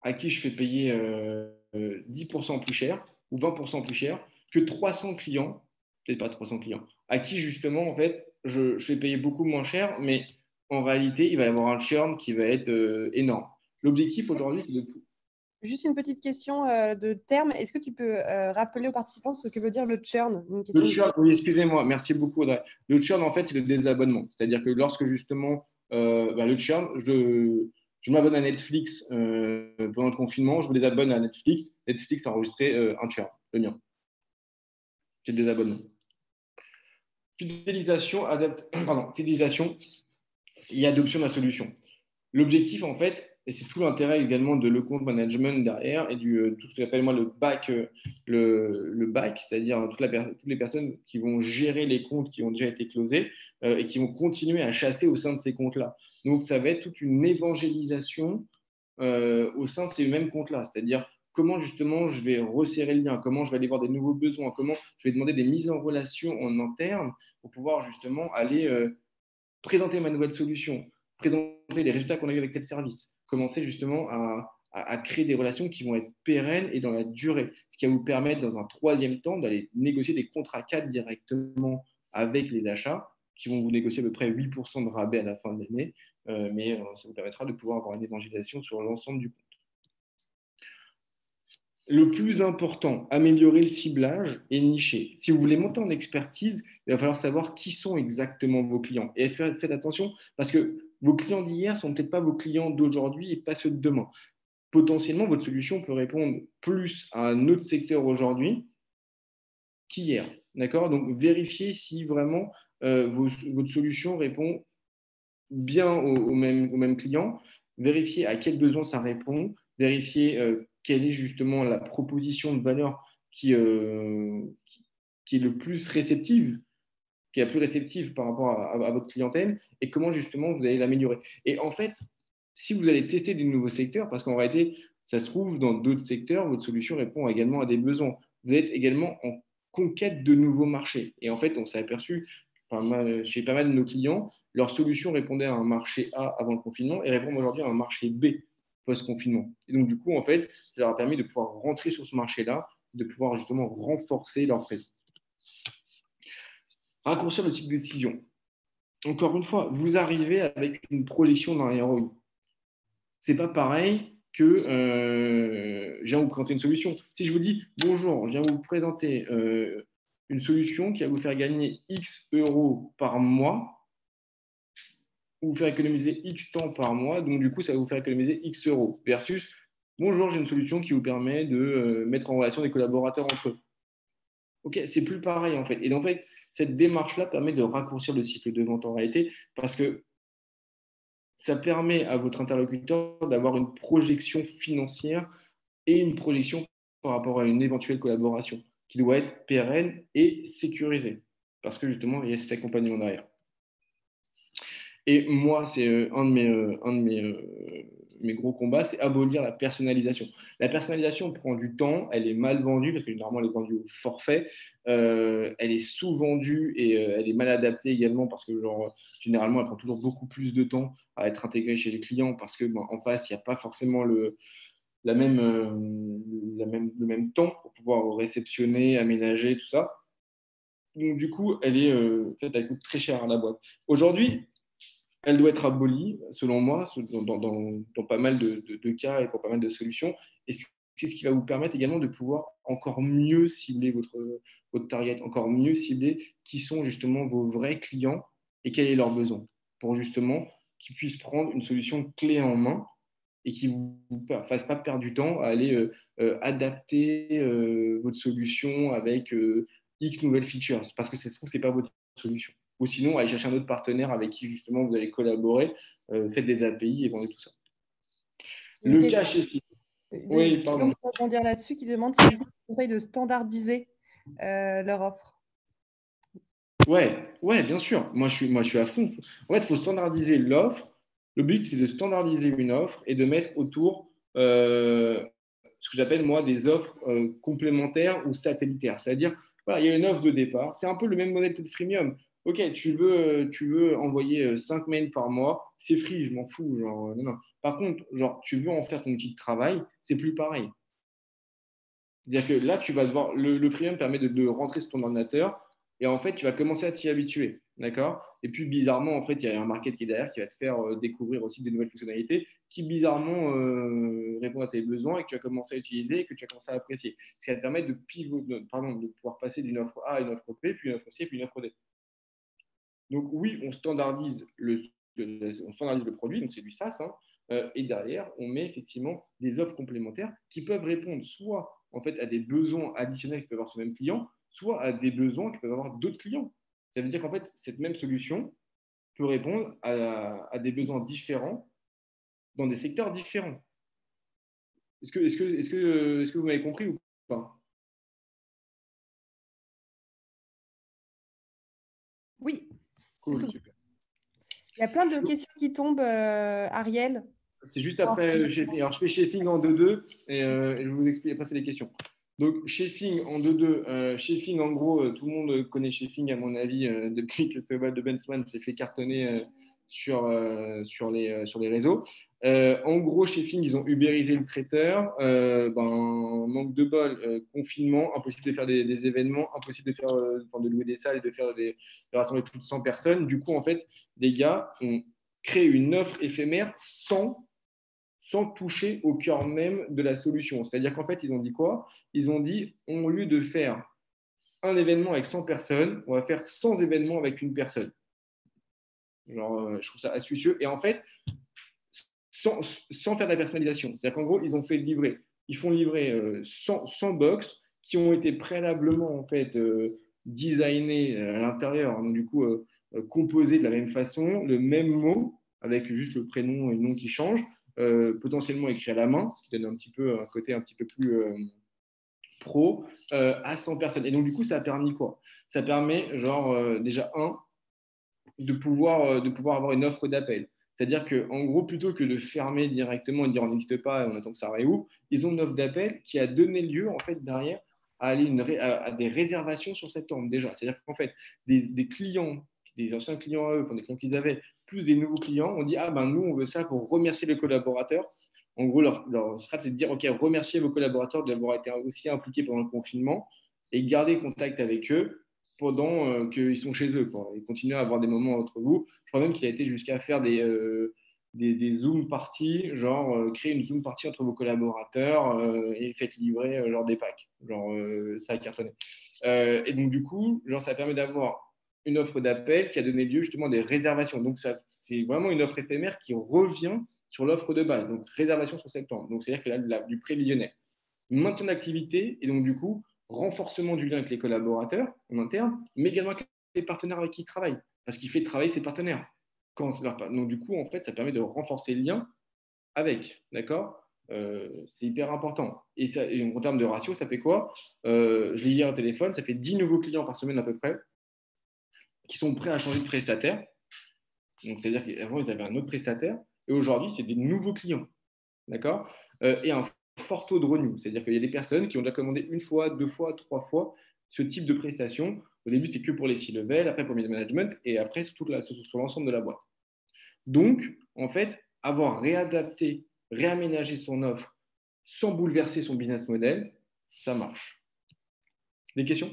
à qui je fais payer 10% plus cher ou 20% plus cher que 300 clients, peut-être pas 300 clients, à qui justement, en fait, je fais payer beaucoup moins cher, mais en réalité, il va y avoir un churn qui va être énorme. L'objectif aujourd'hui, c'est de... Juste une petite question de terme. Est-ce que tu peux rappeler aux participants ce que veut dire le churn? Le churn, oui, excusez-moi, merci beaucoup, Audrey. Le churn, en fait, c'est le désabonnement. C'est-à-dire que lorsque justement, le churn, je m'abonne à Netflix pendant le confinement, je me désabonne à Netflix. Netflix a enregistré un churn, le mien. C'est le désabonnement. Fidélisation, fidélisation et adoption de la solution. L'objectif, en fait, et c'est tout l'intérêt également de le compte management derrière et tout ce que j'appelle moi le back, c'est-à-dire toutes les personnes qui vont gérer les comptes qui ont déjà été closés et qui vont continuer à chasser au sein de ces comptes-là. Donc, ça va être toute une évangélisation au sein de ces mêmes comptes-là, c'est-à-dire comment justement je vais resserrer le lien, comment je vais aller voir des nouveaux besoins, comment je vais demander des mises en relation en interne pour pouvoir justement aller présenter ma nouvelle solution, présenter les résultats qu'on a eu avec tel service, commencer justement à créer des relations qui vont être pérennes et dans la durée, ce qui va vous permettre dans un troisième temps d'aller négocier des contrats cadres directement avec les achats qui vont vous négocier à peu près 8% de rabais à la fin de l'année, mais ça vous permettra de pouvoir avoir une évangélisation sur l'ensemble du compte. Le plus important, améliorer le ciblage et nicher. Si vous voulez monter en expertise, il va falloir savoir qui sont exactement vos clients. Et faites attention parce que vos clients d'hier ne sont peut-être pas vos clients d'aujourd'hui et pas ceux de demain. Potentiellement, votre solution peut répondre plus à un autre secteur aujourd'hui qu'hier. D'accord? Donc, vérifiez si vraiment votre solution répond bien au même client. Vérifiez à quel besoin ça répond. Vérifiez quelle est justement la proposition de valeur qui est le plus réceptive, qui est la plus réceptive par rapport à votre clientèle et comment justement vous allez l'améliorer. Et en fait, si vous allez tester des nouveaux secteurs, parce qu'en réalité, ça se trouve, dans d'autres secteurs, votre solution répond également à des besoins. Vous êtes également en conquête de nouveaux marchés. Et en fait, on s'est aperçu chez pas mal de nos clients, leur solution répondait à un marché A avant le confinement et répond aujourd'hui à un marché B post-confinement. Et donc, du coup, en fait, ça leur a permis de pouvoir rentrer sur ce marché-là, de pouvoir justement renforcer leur présence. Raccourcir le cycle de décision. Encore une fois, vous arrivez avec une projection d'un ROI. C'est pas pareil que je viens vous présenter une solution. Si je vous dis bonjour, je viens vous présenter une solution qui va vous faire gagner X euros par mois, ou vous faire économiser X temps par mois, donc du coup, ça va vous faire économiser X euros. Versus, bonjour, j'ai une solution qui vous permet de mettre en relation des collaborateurs entre eux. Ok, c'est plus pareil en fait. Et en fait, cette démarche-là permet de raccourcir le cycle de vente en réalité parce que ça permet à votre interlocuteur d'avoir une projection financière et une projection par rapport à une éventuelle collaboration qui doit être pérenne et sécurisée parce que justement, il y a cet accompagnement derrière. Et moi, c'est un de mes gros combats, c'est abolir la personnalisation. La personnalisation prend du temps, elle est mal vendue parce que normalement, elle est vendue au forfait. Elle est sous-vendue et elle est mal adaptée également parce que généralement, elle prend toujours beaucoup plus de temps à être intégrée chez les clients parce que en face, il n'y a pas forcément le même temps pour pouvoir réceptionner, aménager, tout ça. Donc, du coup, elle coûte très cher à la boîte. Aujourd'hui, elle doit être abolie, selon moi, dans pas mal de cas et pour pas mal de solutions. Et c'est ce qui va vous permettre également de pouvoir encore mieux cibler votre target, encore mieux cibler qui sont justement vos vrais clients et quel est leur besoin, pour justement qu'ils puissent prendre une solution clé en main et qui ne vous fasse pas perdre du temps à aller adapter votre solution avec X nouvelles features, parce que ça se trouve, ce n'est pas votre solution. Ou sinon, allez chercher un autre partenaire avec qui justement vous allez collaborer, faites des API et vendez tout ça. Le cas chez Philips. Oui, pardon. On peut dire là-dessus qui demande si vous conseillez de standardiser leur offre. Ouais, bien sûr. Moi, je suis à fond. En fait, il faut standardiser l'offre. Le but, c'est de standardiser une offre et de mettre autour ce que j'appelle, moi, des offres complémentaires ou satellitaires. C'est-à-dire, voilà, il y a une offre de départ. C'est un peu le même modèle que le freemium. Ok, tu veux envoyer 5 mails par mois, c'est free, je m'en fous. Genre, non. Par contre, genre, tu veux en faire ton outil de travail, c'est plus pareil. C'est-à-dire que là, tu vas devoir. Le freemium permet de rentrer sur ton ordinateur et en fait, tu vas commencer à t'y habituer. D'accord? Et puis, bizarrement, en fait, il y a un market qui est derrière qui va te faire découvrir aussi des nouvelles fonctionnalités qui, bizarrement, répondent à tes besoins et que tu vas commencer à utiliser et que tu vas commencer à apprécier. Ce qui va te permettre de pouvoir passer d'une offre A à une offre B, puis une offre C, puis une offre D. Donc, oui, on standardise le produit, donc c'est du SaaS, hein, et derrière, on met effectivement des offres complémentaires qui peuvent répondre soit en fait à des besoins additionnels que peut avoir ce même client, soit à des besoins que peuvent avoir d'autres clients. Ça veut dire qu'en fait, cette même solution peut répondre à des besoins différents dans des secteurs différents. Est-ce que vous m'avez compris ou pas? Oui, Cool, c'est tout. super. Il y a plein de questions qui tombent, Ariel. C'est juste après Chefing. Alors, je fais Chefing en 2-2 et je vous explique après, c'est les questions. Donc, Chefing en 2-2. Chefing, en gros, tout le monde connaît Chefing, à mon avis, depuis que Thomas de Bensman s'est fait cartonner sur les réseaux. En gros, Chefing, ils ont ubérisé le traiteur. Manque de bol, confinement, impossible de faire des événements, impossible de louer des salles et de rassembler plus de 100 personnes. Du coup, en fait, les gars ont créé une offre éphémère sans toucher au cœur même de la solution. C'est-à-dire qu'en fait, ils ont dit quoi? Ils ont dit, au lieu de faire un événement avec 100 personnes, on va faire 100 événements avec une personne. Genre, je trouve ça astucieux. Et en fait, sans faire de la personnalisation. C'est-à-dire qu'en gros, ils font livrer 100 box qui ont été préalablement en fait designés à l'intérieur, donc du coup composés de la même façon, le même mot avec juste le prénom et le nom qui changent, potentiellement écrit à la main, ce qui donne un petit peu un côté un petit peu plus pro à 100 personnes. Et donc du coup, ça a permis quoi? Ça permet genre déjà de pouvoir avoir une offre d'appel. C'est-à-dire qu'en gros, plutôt que de fermer directement et de dire on n'existe pas et on attend que ça réouvre, ils ont une offre d'appel qui a donné lieu, en fait, derrière, à des réservations sur septembre déjà. C'est-à-dire qu'en fait, des clients, des anciens clients à eux, enfin, des clients qu'ils avaient, plus des nouveaux clients, ont dit ah ben nous, on veut ça pour remercier les collaborateurs. En gros, leur strat, c'est de dire ok, remerciez vos collaborateurs d'avoir été aussi impliqués pendant le confinement et garder contact avec eux pendant qu'ils sont chez eux, quoi, et continuer à avoir des moments entre vous. Je crois même qu'il a été jusqu'à faire des Zoom parties, genre créer une Zoom partie entre vos collaborateurs et faites livrer genre des packs. Genre, ça a cartonné. Et donc, du coup, genre, ça permet d'avoir une offre d'appel qui a donné lieu justement à des réservations. Donc, c'est vraiment une offre éphémère qui revient sur l'offre de base. Donc, réservation sur septembre. Donc, c'est-à-dire qu'il y a du prévisionnel. Maintien d'activité et donc, du coup, renforcement du lien avec les collaborateurs en interne, mais également avec les partenaires avec qui ils travaillent, parce qu'il fait travailler ses partenaires. Donc, du coup, en fait, ça permet de renforcer le lien avec, d'accord c'est hyper important. Et en termes de ratio, ça fait quoi Je l'ai hier au téléphone, ça fait 10 nouveaux clients par semaine à peu près, qui sont prêts à changer de prestataire. Donc, c'est-à-dire qu'avant, ils avaient un autre prestataire, et aujourd'hui, c'est des nouveaux clients. D'accord Et un fort taux de renew, c'est-à-dire qu'il y a des personnes qui ont déjà commandé une fois, deux fois, trois fois ce type de prestation. Au début, c'était que pour les C-level, après pour le management, et après sur l'ensemble de la boîte. Donc, en fait, avoir réadapté, réaménagé son offre sans bouleverser son business model, ça marche. Des questions?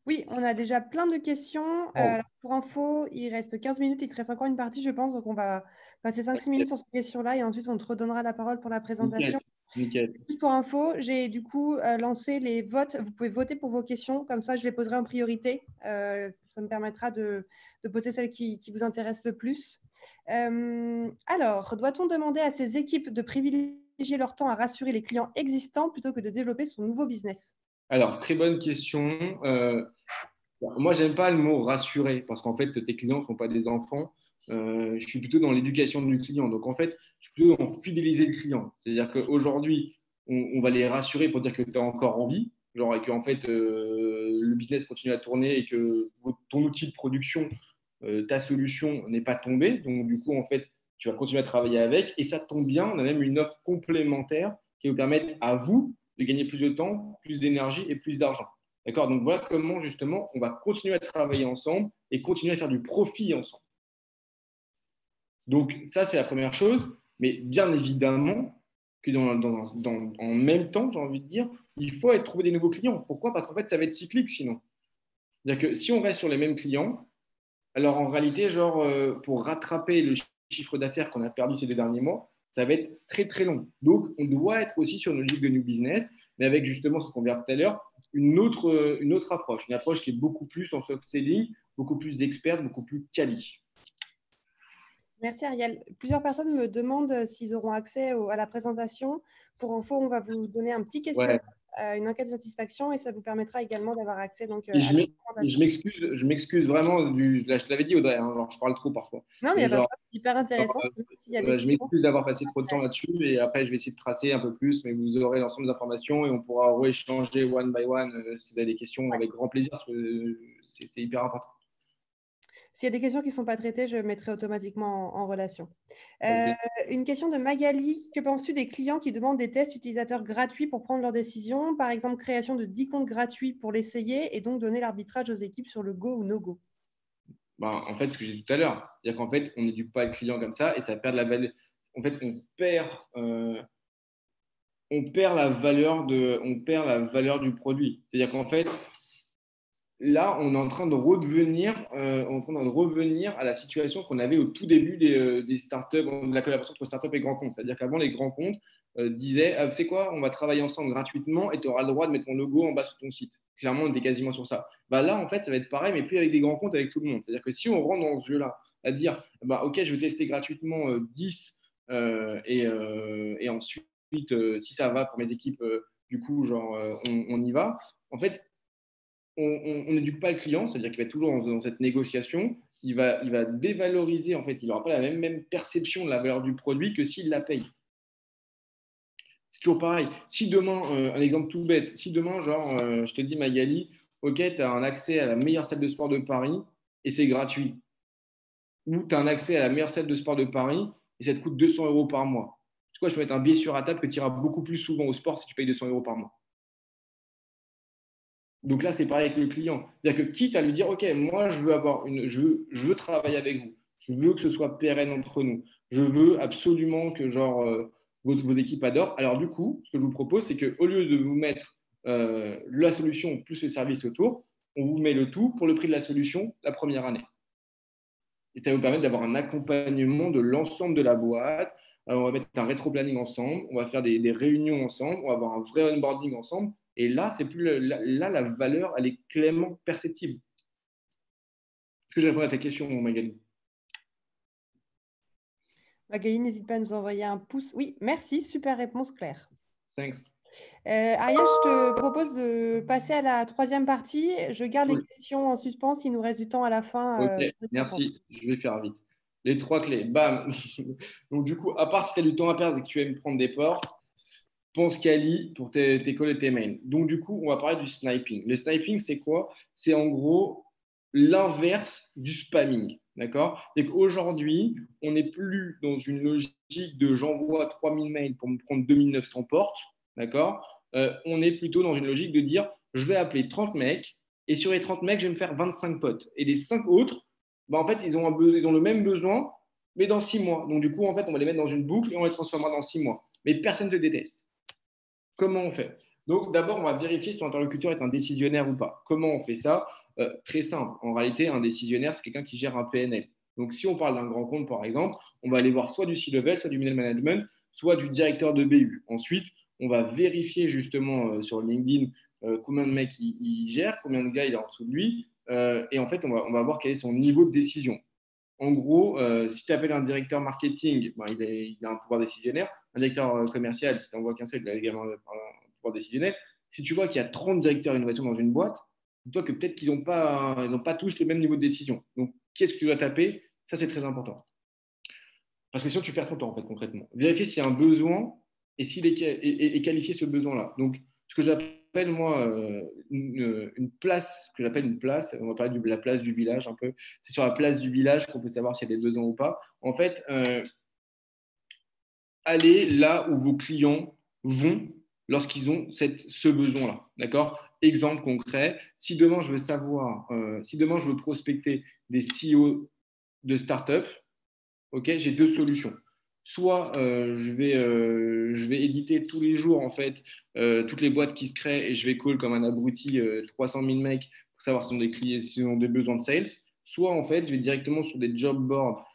Oui, on a déjà plein de questions. Oh, Pour info, il reste 15 minutes, il te reste encore une partie, je pense. Donc, on va passer 5-6 minutes sur cette question-là et ensuite, on te redonnera la parole pour la nickel, présentation. nickel. Juste pour info, j'ai du coup lancé les votes. Vous pouvez voter pour vos questions. Comme ça, je les poserai en priorité. Ça me permettra de poser celles qui vous intéressent le plus. Alors, doit-on demander à ces équipes de privilégier leur temps à rassurer les clients existants plutôt que de développer son nouveau business? Alors, très bonne question. Moi, j'aime pas le mot rassurer parce qu'en fait, tes clients ne sont pas des enfants. Je suis plutôt dans l'éducation du client. Donc, en fait, je suis plutôt dans fidéliser le client. C'est-à-dire qu'aujourd'hui, on va les rassurer pour dire que tu as encore envie, genre, et qu'en fait, le business continue à tourner et que ton outil de production, ta solution n'est pas tombée. Donc, du coup, en fait, tu vas continuer à travailler avec. Et ça tombe bien, on a même une offre complémentaire qui vous permettre à vous de gagner plus de temps, plus d'énergie et plus d'argent. D'accord? Donc voilà comment justement on va continuer à travailler ensemble et continuer à faire du profit ensemble. Donc ça, c'est la première chose. Mais bien évidemment que en même temps, j'ai envie de dire, il faut trouver des nouveaux clients. Pourquoi? Parce qu'en fait, ça va être cyclique sinon. C'est-à-dire que si on reste sur les mêmes clients, alors en réalité, genre, pour rattraper le chiffre d'affaires qu'on a perdu ces 2 derniers mois, ça va être très très long. Donc, on doit être aussi sur une logique de new business, mais avec justement ce qu'on verra tout à l'heure, une autre approche, une approche qui est beaucoup plus en soft selling, beaucoup plus experte, beaucoup plus quali. Merci Ariel. Plusieurs personnes me demandent s'ils auront accès à la présentation. Pour info, on va vous donner un petit questionnaire, Ouais. une enquête de satisfaction et ça vous permettra également d'avoir accès donc, Et à la présentation. je m'excuse vraiment là, je te l'avais dit Audrey, hein, genre, je parle trop parfois. Non, mais il n'y Mais a pas de genre, problème, c'est hyper intéressant. S'il y a des je questions. m'excuse d'avoir passé trop de temps là-dessus et après je vais essayer de tracer un peu plus, mais vous aurez l'ensemble des informations et on pourra rééchanger one by one si vous avez des questions avec grand plaisir parce que c'est hyper important. S'il y a des questions qui ne sont pas traitées, je mettrai automatiquement en relation. Avec plaisir. Une question de Magali. Que penses-tu des clients qui demandent des tests utilisateurs gratuits pour prendre leurs décisions? Par exemple, création de 10 comptes gratuits pour l'essayer et donc donner l'arbitrage aux équipes sur le go ou no go. Ben, en fait, ce que j'ai dit tout à l'heure, c'est-à-dire qu'en fait, on n'éduque pas le client comme ça et ça perd la valeur. En fait, on perd la valeur du produit. C'est-à-dire qu'en fait, là, on est en train de revenir à la situation qu'on avait au tout début des startups, de la collaboration entre startups et grands comptes. C'est-à-dire qu'avant, les grands comptes disaient, ah, c'est quoi, on va travailler ensemble gratuitement et tu auras le droit de mettre ton logo en bas sur ton site. Clairement, on était quasiment sur ça. Bah, là, en fait, ça va être pareil, mais plus avec des grands comptes, avec tout le monde. C'est-à-dire que si on rentre dans ce jeu-là, à dire, bah, OK, je vais tester gratuitement 10 et ensuite, si ça va pour mes équipes, du coup, genre, on y va. En fait, on n'éduque pas le client, c'est-à-dire qu'il va être toujours dans cette négociation. Il va dévaloriser, en fait, il n'aura pas la même perception de la valeur du produit que s'il la paye. C'est toujours pareil. Si demain, un exemple tout bête, si demain, genre, je te dis, Magali, OK, tu as un accès à la meilleure salle de sport de Paris et c'est gratuit. Ou tu as un accès à la meilleure salle de sport de Paris et ça te coûte 200 euros par mois. C'est quoi, je peux mettre un billet sur la table que tu iras beaucoup plus souvent au sport si tu payes 200 euros par mois. Donc là, c'est pareil avec le client. C'est-à-dire que quitte à lui dire, OK, moi, je veux travailler avec vous. Je veux que ce soit pérenne entre nous. Je veux absolument que genre, vos équipes adorent. Alors du coup, ce que je vous propose, c'est qu'au lieu de vous mettre la solution plus le service autour, on vous met le tout pour le prix de la solution la première année. Et ça va vous permettre d'avoir un accompagnement de l'ensemble de la boîte. Alors, on va mettre un rétro-planning ensemble, on va faire des réunions ensemble, on va avoir un vrai onboarding ensemble. Et là, c'est plus là, la valeur, elle est clairement perceptible. Est-ce que j'ai répondu à ta question, Magali? Magali, n'hésite pas à nous envoyer un pouce. Oui, merci, super réponse claire. Thanks. Ariel, je te propose de passer à la troisième partie. Je garde les Cool. questions en suspens. Il nous reste du temps à la fin. Ok, merci. Je vais faire vite. Les 3 clés, bam. Donc, du coup, à part si tu as du temps à perdre et que tu aimes prendre des portes, pense Kali pour tes calls et tes mails. Donc, du coup, on va parler du sniping. Le sniping, c'est quoi? C'est en gros l'inverse du spamming. D'accord? C'est qu'aujourd'hui, on n'est plus dans une logique de j'envoie 3000 mails pour me prendre 2900 portes. D'accord? On est plutôt dans une logique de dire je vais appeler 30 mecs et sur les 30 mecs, je vais me faire 25 potes. Et les 5 autres, bah, en fait, ils ont le même besoin, mais dans 6 mois. Donc, du coup, en fait, on va les mettre dans une boucle et on les transformera dans 6 mois. Mais personne ne te déteste. Comment on fait? Donc, d'abord, on va vérifier si ton interlocuteur est un décisionnaire ou pas. Comment on fait ça? Très simple. En réalité, un décisionnaire, c'est quelqu'un qui gère un PNL. Donc, si on parle d'un grand compte, par exemple, on va aller voir soit du C-level, soit du middle management, soit du directeur de BU. Ensuite, on va vérifier justement sur LinkedIn combien de mecs il gère, combien de gars il est en dessous de lui. Et en fait, on va voir quel est son niveau de décision. En gros, si tu appelles un directeur marketing, ben, il a un pouvoir décisionnaire. Un directeur commercial, si tu n'en vois qu'un seul, il a également un pouvoir décisionnel. Si tu vois qu'il y a 30 directeurs innovation dans une boîte, dis-toi que peut-être qu'ils n'ont pas tous le même niveau de décision. Donc, qu'est-ce que tu dois taper? Ça, c'est très important. Parce que sinon, tu perds ton temps, en fait, concrètement. Vérifier s'il y a un besoin et s'il est qualifié ce besoin-là. Donc, ce que j'appelle, moi, une place, ce que j'appelle une place, on va parler de la place du village un peu, c'est sur la place du village qu'on peut savoir s'il y a des besoins ou pas. En fait, allez là où vos clients vont lorsqu'ils ont ce besoin-là. D'accord? Exemple concret, si demain je veux savoir, si demain je veux prospecter des CEO de start-up, ok, j'ai 2 solutions. Soit je vais éditer tous les jours en fait toutes les boîtes qui se créent et je vais call comme un abruti 300 000 mecs pour savoir s'ils ont des clients, s'ils ont des besoins de sales. Soit en fait je vais directement sur des job boards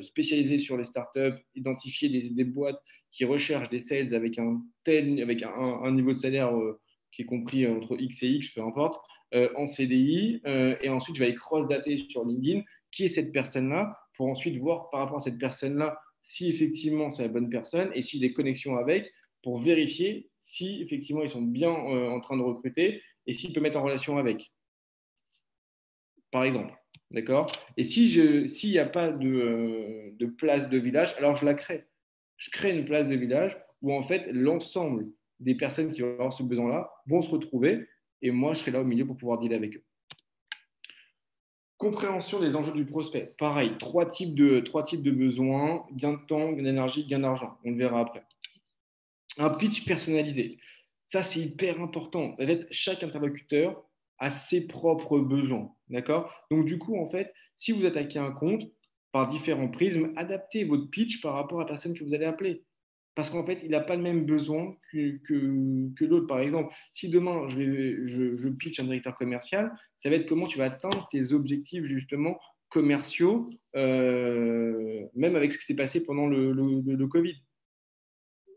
spécialisés sur les startups, identifier des boîtes qui recherchent des sales avec un niveau de salaire qui est compris entre X et X, peu importe, en CDI. Et ensuite je vais aller cross-dater sur LinkedIn qui est cette personne-là pour ensuite voir par rapport à cette personne-là si effectivement c'est la bonne personne et si des connexions avec pour vérifier si effectivement ils sont bien en train de recruter et s'ils peuvent mettre en relation avec, par exemple. D'accord? Et s'il n'y a pas de place de village, alors je la crée. Je crée une place de village où en fait l'ensemble des personnes qui vont avoir ce besoin-là vont se retrouver et moi je serai là au milieu pour pouvoir dealer avec eux. Compréhension des enjeux du prospect. Pareil, trois types de besoins, gain de temps, gain d'énergie, gain d'argent. On le verra après. Un pitch personnalisé. Ça, c'est hyper important. En fait, chaque interlocuteur a ses propres besoins. D'accord? Donc, du coup, en fait, si vous attaquez un compte par différents prismes, adaptez votre pitch par rapport à la personne que vous allez appeler. Parce qu'en fait, il n'a pas le même besoin que l'autre. Par exemple, si demain, je pitch un directeur commercial, ça va être comment tu vas atteindre tes objectifs justement commerciaux, même avec ce qui s'est passé pendant le Covid.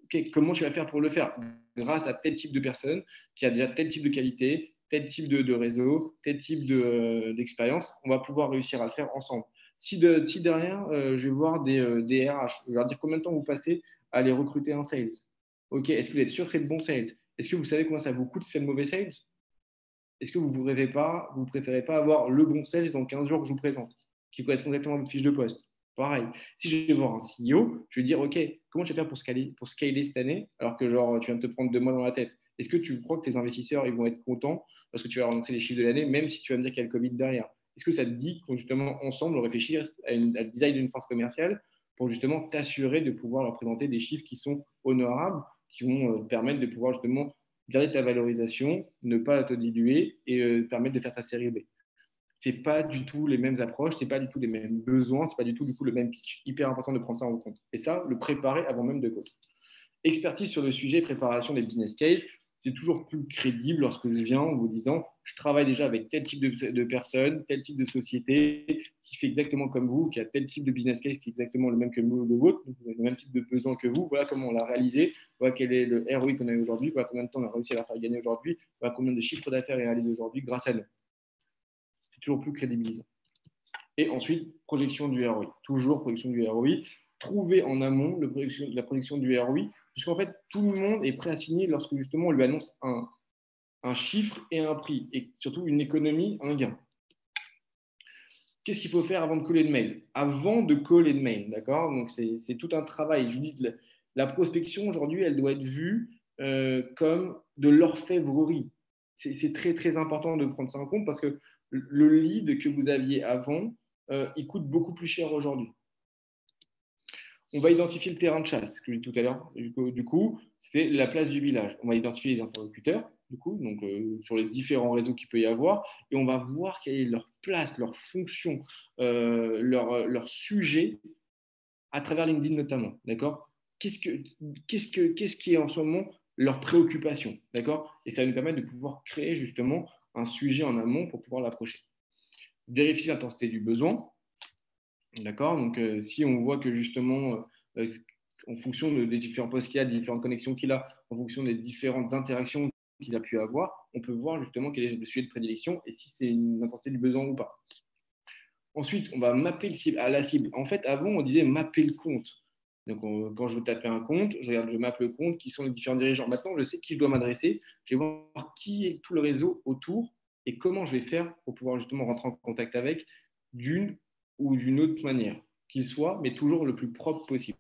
Okay, comment tu vas faire pour le faire? Grâce à tel type de personne qui a déjà tel type de qualité, tel type de réseau, tel type d'expérience, on va pouvoir réussir à le faire ensemble. Si derrière, je vais voir des RH, je vais leur dire combien de temps vous passez à aller recruter un sales. Ok, est-ce que vous êtes sûr que c'est le bon sales? Est-ce que vous savez combien ça vous coûte si c'est le mauvais sales? Est-ce que vous ne préférez pas avoir le bon sales dans 15 jours que je vous présente, qui correspond exactement à votre fiche de poste? Pareil, si je vais voir un CEO, je vais dire, OK, comment tu vas faire pour scaler cette année, alors que genre, tu viens de te prendre 2 mois dans la tête? Est-ce que tu crois que tes investisseurs ils vont être contents parce que tu vas relancer les chiffres de l'année, même si tu vas me dire qu'il y a le Covid derrière? Est-ce que ça te dit qu'on justement ensemble réfléchir à le design d'une force commerciale pour justement t'assurer de pouvoir leur présenter des chiffres qui sont honorables, qui vont permettre de pouvoir justement garder ta valorisation, ne pas te diluer et permettre de faire ta série B. C'est pas du tout les mêmes approches, c'est pas du tout les mêmes besoins, c'est pas du tout le même pitch. Hyper important de prendre ça en compte. Et ça, le préparer avant même de cause. Expertise sur le sujet, préparation des business cases, c'est toujours plus crédible lorsque je viens en vous disant je travaille déjà avec tel type de personnes, tel type de société qui fait exactement comme vous, qui a tel type de business case qui est exactement le même que le vôtre, le même type de besoin que vous. Voilà comment on l'a réalisé, voilà quel est le ROI qu'on a aujourd'hui, voilà combien de temps on a réussi à la faire gagner aujourd'hui, voilà combien de chiffres d'affaires est réalisé aujourd'hui grâce à nous. C'est toujours plus crédibilisant. Et ensuite, projection du ROI. Toujours projection du ROI. Trouver en amont la projection du ROI, puisqu'en fait, tout le monde est prêt à signer lorsque justement on lui annonce un chiffre et un prix, et surtout une économie, un gain. Qu'est-ce qu'il faut faire avant de coller le mail? Avant de coller le mail, d'accord? Donc, c'est tout un travail. Je vous dis, la prospection, aujourd'hui, elle doit être vue comme de l'orfèvrerie. C'est très, très important de prendre ça en compte parce que le lead que vous aviez avant, il coûte beaucoup plus cher aujourd'hui. On va identifier le terrain de chasse, que j'ai dit tout à l'heure. Du coup, c'est la place du village. On va identifier les interlocuteurs, du coup, donc sur les différents réseaux qu'il peut y avoir, et on va voir quelle est leur place, leur fonction, leur sujet à travers LinkedIn notamment. D'accord? Qu'est-ce qui est en ce moment leur préoccupation? D'accord? Et ça va nous permettre de pouvoir créer justement un sujet en amont pour pouvoir l'approcher. Vérifier l'intensité du besoin. D'accord? Donc, si on voit que justement, en fonction des différents postes qu'il a, des différentes connexions qu'il a, en fonction des différentes interactions qu'il a pu avoir, on peut voir justement quel est le sujet de prédilection et si c'est une intensité du besoin ou pas. Ensuite, on va mapper à la cible. En fait, avant, on disait mapper le compte. Donc, quand je veux taper un compte, je mappe le compte, qui sont les différents dirigeants. Maintenant, je sais qui je dois m'adresser. Je vais voir qui est tout le réseau autour et comment je vais faire pour pouvoir justement rentrer en contact avec d'une ou d'une autre manière, qu'il soit, mais toujours le plus propre possible.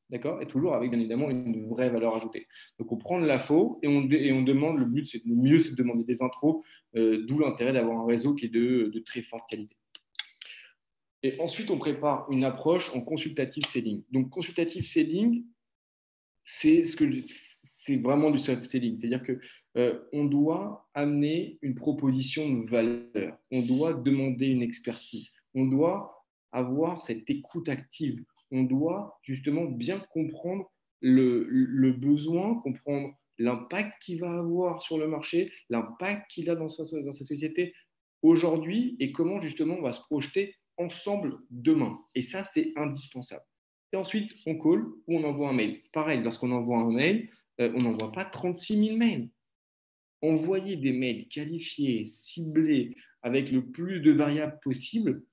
D'accord? Et toujours avec, bien évidemment, une vraie valeur ajoutée. Donc, on prend de l'info et on demande, le mieux, c'est de demander des intros, d'où l'intérêt d'avoir un réseau qui est de très forte qualité. Et ensuite, on prépare une approche en consultative selling. Donc, consultative selling, c'est vraiment du soft selling. C'est-à-dire qu'on doit amener une proposition de valeur. On doit demander une expertise. On doit avoir cette écoute active. On doit justement bien comprendre le besoin, comprendre l'impact qu'il va avoir sur le marché, l'impact qu'il a dans sa société aujourd'hui et comment justement on va se projeter ensemble demain. Et ça, c'est indispensable. Et ensuite, on call ou on envoie un mail. Pareil, lorsqu'on envoie un mail, on n'envoie pas 36 000 mails. Envoyer des mails qualifiés, ciblés, avec le plus de variables possible.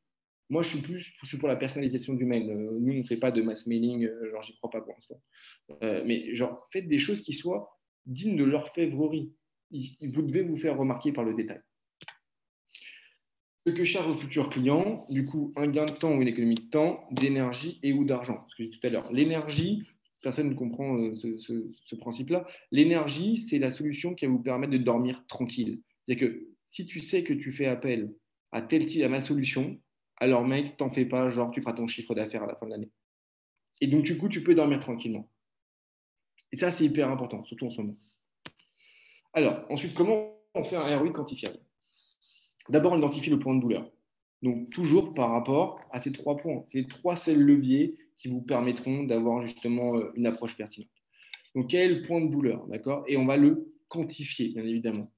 Moi, je suis pour la personnalisation du mail. Nous, on ne fait pas de mass mailing, genre, j'y crois pas pour l'instant. Mais genre, faites des choses qui soient dignes de l'orfèvrerie. Vous devez vous faire remarquer par le détail. Ce que charge vos futurs clients, du coup, un gain de temps ou une économie de temps, d'énergie et ou d'argent. Ce que j'ai dit tout à l'heure. L'énergie, personne ne comprend ce principe-là. L'énergie, c'est la solution qui va vous permettre de dormir tranquille. C'est-à-dire que si tu sais que tu fais appel à à ma solution, alors mec, t'en fais pas, genre tu feras ton chiffre d'affaires à la fin de l'année. Et donc, du coup, tu peux dormir tranquillement. Et ça, c'est hyper important, surtout en ce moment. Alors, ensuite, comment on fait un ROI quantifiable? D'abord, on identifie le point de douleur. Donc, toujours par rapport à ces 3 points. C'est les 3 seuls leviers qui vous permettront d'avoir justement une approche pertinente. Donc, quel est le point de douleur, d'accord? Et on va le quantifier, bien évidemment.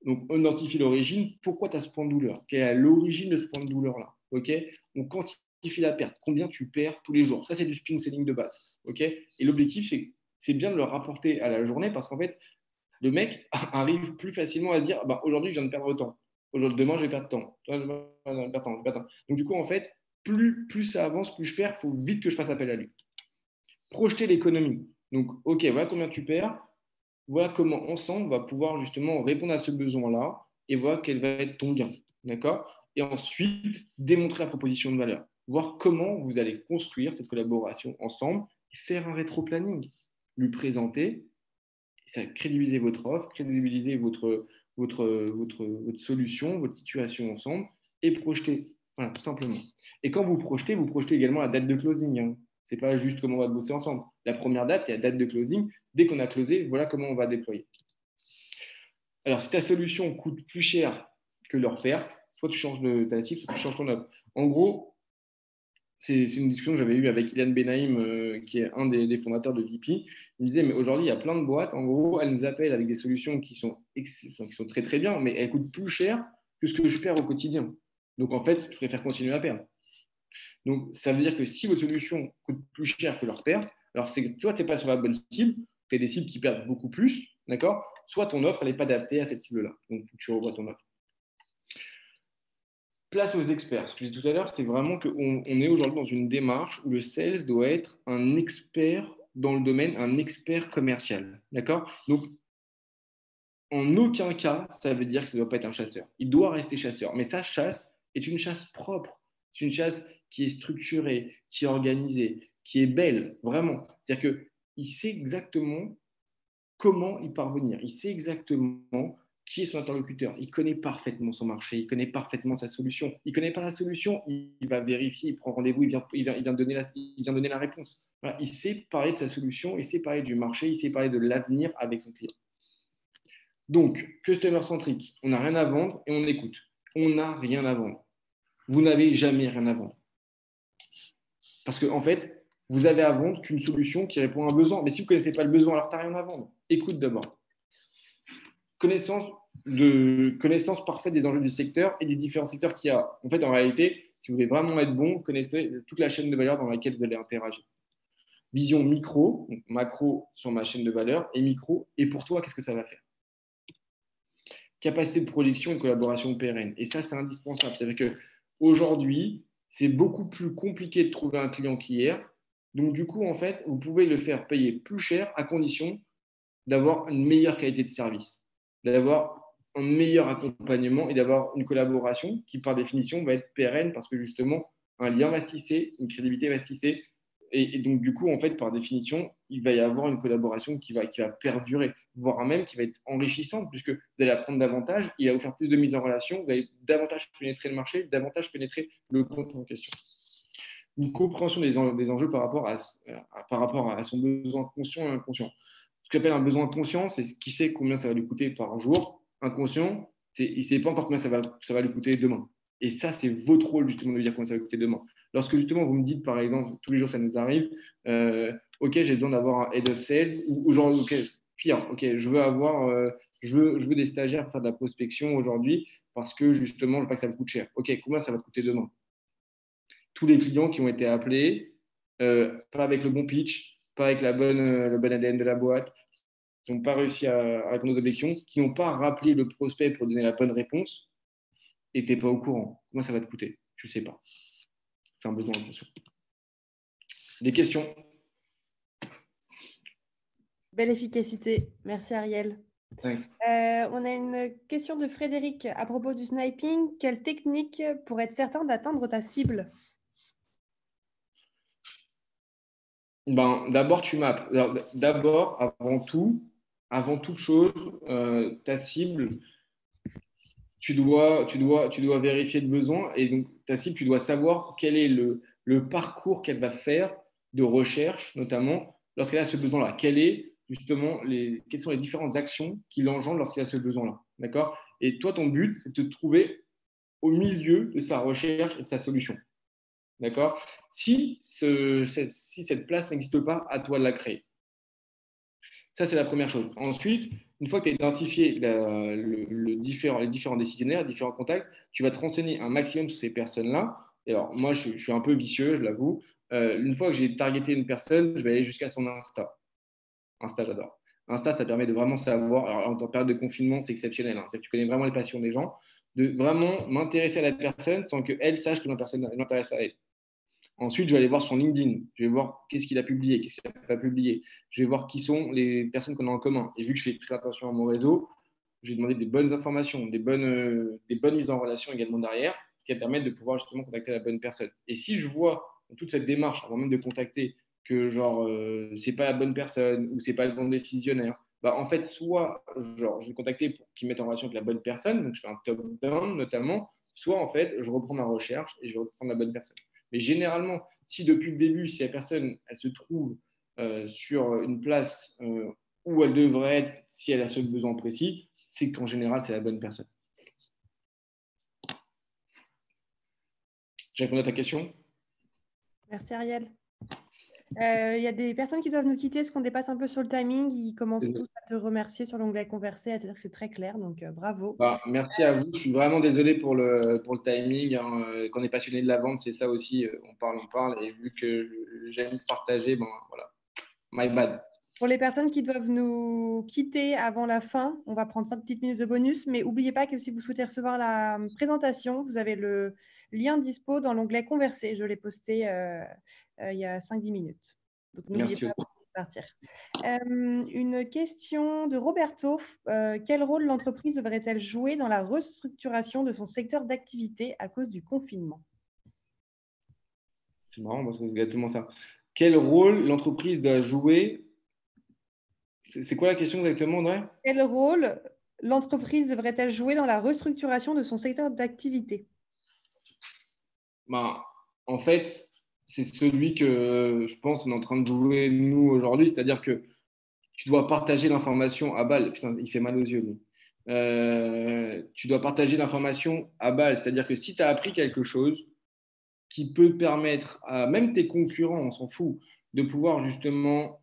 Donc, on identifie l'origine. Pourquoi tu as ce point de douleur? Quelle est l'origine de ce point de douleur-là? Ok? On quantifie la perte. Combien tu perds tous les jours? Ça, c'est du spin selling de base. Ok? Et l'objectif, c'est bien de le rapporter à la journée parce qu'en fait, le mec arrive plus facilement à se dire bah, aujourd'hui, je viens de perdre autant. Demain, je vais perdre temps. Donc, du coup, en fait, plus ça avance, plus je perds. Il faut vite que je fasse appel à lui. Projeter l'économie. Donc, OK, voilà combien tu perds. voilà comment ensemble on va pouvoir justement répondre à ce besoin-là et voir quel va être ton gain. D'accord? Et ensuite, démontrer la proposition de valeur. Voir comment vous allez construire cette collaboration ensemble et faire un rétro-planning. Lui présenter, ça crédibiliser votre offre, crédibiliser votre solution, votre situation ensemble et projeter. Voilà, tout simplement. Et quand vous projetez également la date de closing. Hein. Ce n'est pas juste comment on va bosser ensemble. La première date, c'est la date de closing. Dès qu'on a closé, voilà comment on va déployer. Alors, si ta solution coûte plus cher que leur perte, soit tu changes ta cible, soit tu changes ton offre. En gros, c'est une discussion que j'avais eue avec Ilan Benaim, qui est un des fondateurs de VP. Il me disait, mais aujourd'hui, il y a plein de boîtes. En gros, elles nous appellent avec des solutions qui sont très, très bien, mais elles coûtent plus cher que ce que je perds au quotidien. Donc, en fait, je préfère continuer à perdre. Donc, ça veut dire que si votre solution coûte plus cher que leur perte, alors c'est que toi, tu n'es pas sur la bonne cible, tu as des cibles qui perdent beaucoup plus, d'accord? Soit ton offre, elle n'est pas adaptée à cette cible-là. Donc, il faut que tu revoies ton offre. Place aux experts. Ce que je disais tout à l'heure, c'est vraiment qu'on est aujourd'hui dans une démarche où le sales doit être un expert dans le domaine, un expert commercial. D'accord? Donc, en aucun cas, ça veut dire que ça ne doit pas être un chasseur. Il doit rester chasseur. Mais sa chasse est une chasse propre. C'est une chasse qui est structurée, qui est organisée, qui est belle, vraiment. C'est-à-dire qu'il sait exactement comment y parvenir. Il sait exactement qui est son interlocuteur. Il connaît parfaitement son marché, il connaît parfaitement sa solution. Il ne connaît pas la solution, il va vérifier, il prend rendez-vous, il vient donner la réponse. Voilà, il sait parler de sa solution, il sait parler du marché, il sait parler de l'avenir avec son client. Donc, customer centric, on n'a rien à vendre et on écoute. On n'a rien à vendre. Vous n'avez jamais rien à vendre. Parce qu'en fait, vous avez à vendre qu'une solution qui répond à un besoin. Mais si vous ne connaissez pas le besoin, alors tu n'as rien à vendre. Écoute d'abord. Connaissance parfaite des enjeux du secteur et des différents secteurs qu'il y a. En fait, en réalité, si vous voulez vraiment être bon, connaissez toute la chaîne de valeur dans laquelle vous allez interagir. Vision micro, donc macro sur ma chaîne de valeur, et micro, et pour toi, qu'est-ce que ça va faire? Capacité de production et de collaboration pérenne. Et ça, c'est indispensable. C'est-à-dire qu'aujourd'hui, c'est beaucoup plus compliqué de trouver un client qu'hier. Donc, du coup, en fait, vous pouvez le faire payer plus cher à condition d'avoir une meilleure qualité de service, d'avoir un meilleur accompagnement et d'avoir une collaboration qui, par définition, va être pérenne parce que justement, un lien va se tisser, une crédibilité va se tisser. Et donc, du coup, en fait, par définition, il va y avoir une collaboration qui va perdurer, voire même qui va être enrichissante, puisque vous allez apprendre davantage, il va vous faire plus de mise en relation, vous allez davantage pénétrer le marché, davantage pénétrer le compte en question. Une compréhension des enjeux par rapport à son besoin conscient et inconscient. Ce que j'appelle un besoin conscient, c'est ce qui sait combien ça va lui coûter par jour. Inconscient, il ne sait pas encore combien ça va lui coûter demain. Et ça, c'est votre rôle justement de lui dire combien ça va lui coûter demain. Lorsque justement vous me dites, par exemple, tous les jours ça nous arrive, ok, j'ai besoin d'avoir un head of sales, ou genre, ok, pire, ok, je veux des stagiaires pour faire de la prospection aujourd'hui parce que justement, je veux pas que ça me coûte cher. Ok, combien ça va te coûter demain? Tous les clients qui ont été appelés, pas avec le bon pitch, pas avec le bon ADN de la boîte, qui n'ont pas réussi à répondre aux objections, qui n'ont pas rappelé le prospect pour donner la bonne réponse, et tu n'es pas au courant. Comment ça va te coûter? Tu ne sais pas. C'est un besoin d'attention. Des questions? Belle efficacité. Merci Ariel. Thanks. On a une question de Frédéric à propos du sniping. Quelle technique pour être certain d'atteindre ta cible? D'abord, tu mappes. D'abord, avant toute chose, ta cible, tu dois vérifier le besoin. Et donc, ta cible, tu dois savoir quel est le parcours qu'elle va faire de recherche, notamment lorsqu'elle a ce besoin-là. Quelles sont les différentes actions qu'il engendre lorsqu'il a ce besoin-là. D'accord? Et toi, ton but, c'est de te trouver au milieu de sa recherche et de sa solution. D'accord? Si cette place n'existe pas, à toi de la créer. Ça, c'est la première chose. Ensuite, une fois que tu as identifié les différents décisionnaires, les différents contacts, tu vas te renseigner un maximum sur ces personnes-là. Et alors, moi, je suis un peu vicieux, je l'avoue. Une fois que j'ai targeté une personne, je vais aller jusqu'à son Insta. Insta, j'adore. Insta, ça permet de vraiment savoir. Alors, en période de confinement, c'est exceptionnel. Hein. Tu connais vraiment les passions des gens. De vraiment m'intéresser à la personne sans qu'elle sache que la personne m'intéresse à elle. Ensuite, je vais aller voir son LinkedIn. Je vais voir qu'est-ce qu'il a publié, qu'est-ce qu'il n'a pas publié. Je vais voir qui sont les personnes qu'on a en commun. Et vu que je fais très attention à mon réseau, je vais demander des bonnes informations, des bonnes mises en relation également derrière, ce qui va permettre de pouvoir justement contacter la bonne personne. Et si je vois dans toute cette démarche, avant même de contacter, que genre c'est pas la bonne personne ou c'est pas le bon décisionnaire, bah, en fait, soit genre, je vais contacter pour qu'il mette en relation avec la bonne personne, donc je fais un top-down notamment, soit en fait, je reprends ma recherche et je vais reprendre la bonne personne. Mais généralement, si depuis le début, si la personne elle se trouve sur une place où elle devrait être, si elle a ce besoin précis, c'est qu'en général, c'est la bonne personne. J'ai répondu à ta question. Merci Ariel. Il y a des personnes qui doivent nous quitter parce qu'on dépasse un peu sur le timing. Ils commencent tous à te remercier sur l'onglet Converser, à te dire que c'est très clair. Donc, bravo. Bah, merci à vous. Je suis vraiment désolé pour le timing, hein. Quand on est passionné de la vente, c'est ça aussi. On parle. Et vu que j'aime partager, ben voilà. My bad. Pour les personnes qui doivent nous quitter avant la fin, on va prendre 5 petites minutes de bonus. Mais n'oubliez pas que si vous souhaitez recevoir la présentation, vous avez le lien dispo dans l'onglet Converser. Je l'ai posté il y a 5-10 minutes. Donc, n'oubliez Merci. pas de partir. Une question de Roberto. Quel rôle l'entreprise devrait-elle jouer dans la restructuration de son secteur d'activité à cause du confinement? C'est marrant parce que c'est exactement ça. Quel rôle l'entreprise doit jouer? C'est quoi la question exactement, André? Quel rôle l'entreprise devrait-elle jouer dans la restructuration de son secteur d'activité? Ben, en fait, c'est celui que je pense qu'on est en train de jouer nous aujourd'hui, c'est-à-dire que tu dois partager l'information à balle. Putain, il fait mal aux yeux, lui. Tu dois partager l'information à balle, c'est-à-dire que si tu as appris quelque chose qui peut permettre à même tes concurrents, on s'en fout, de pouvoir justement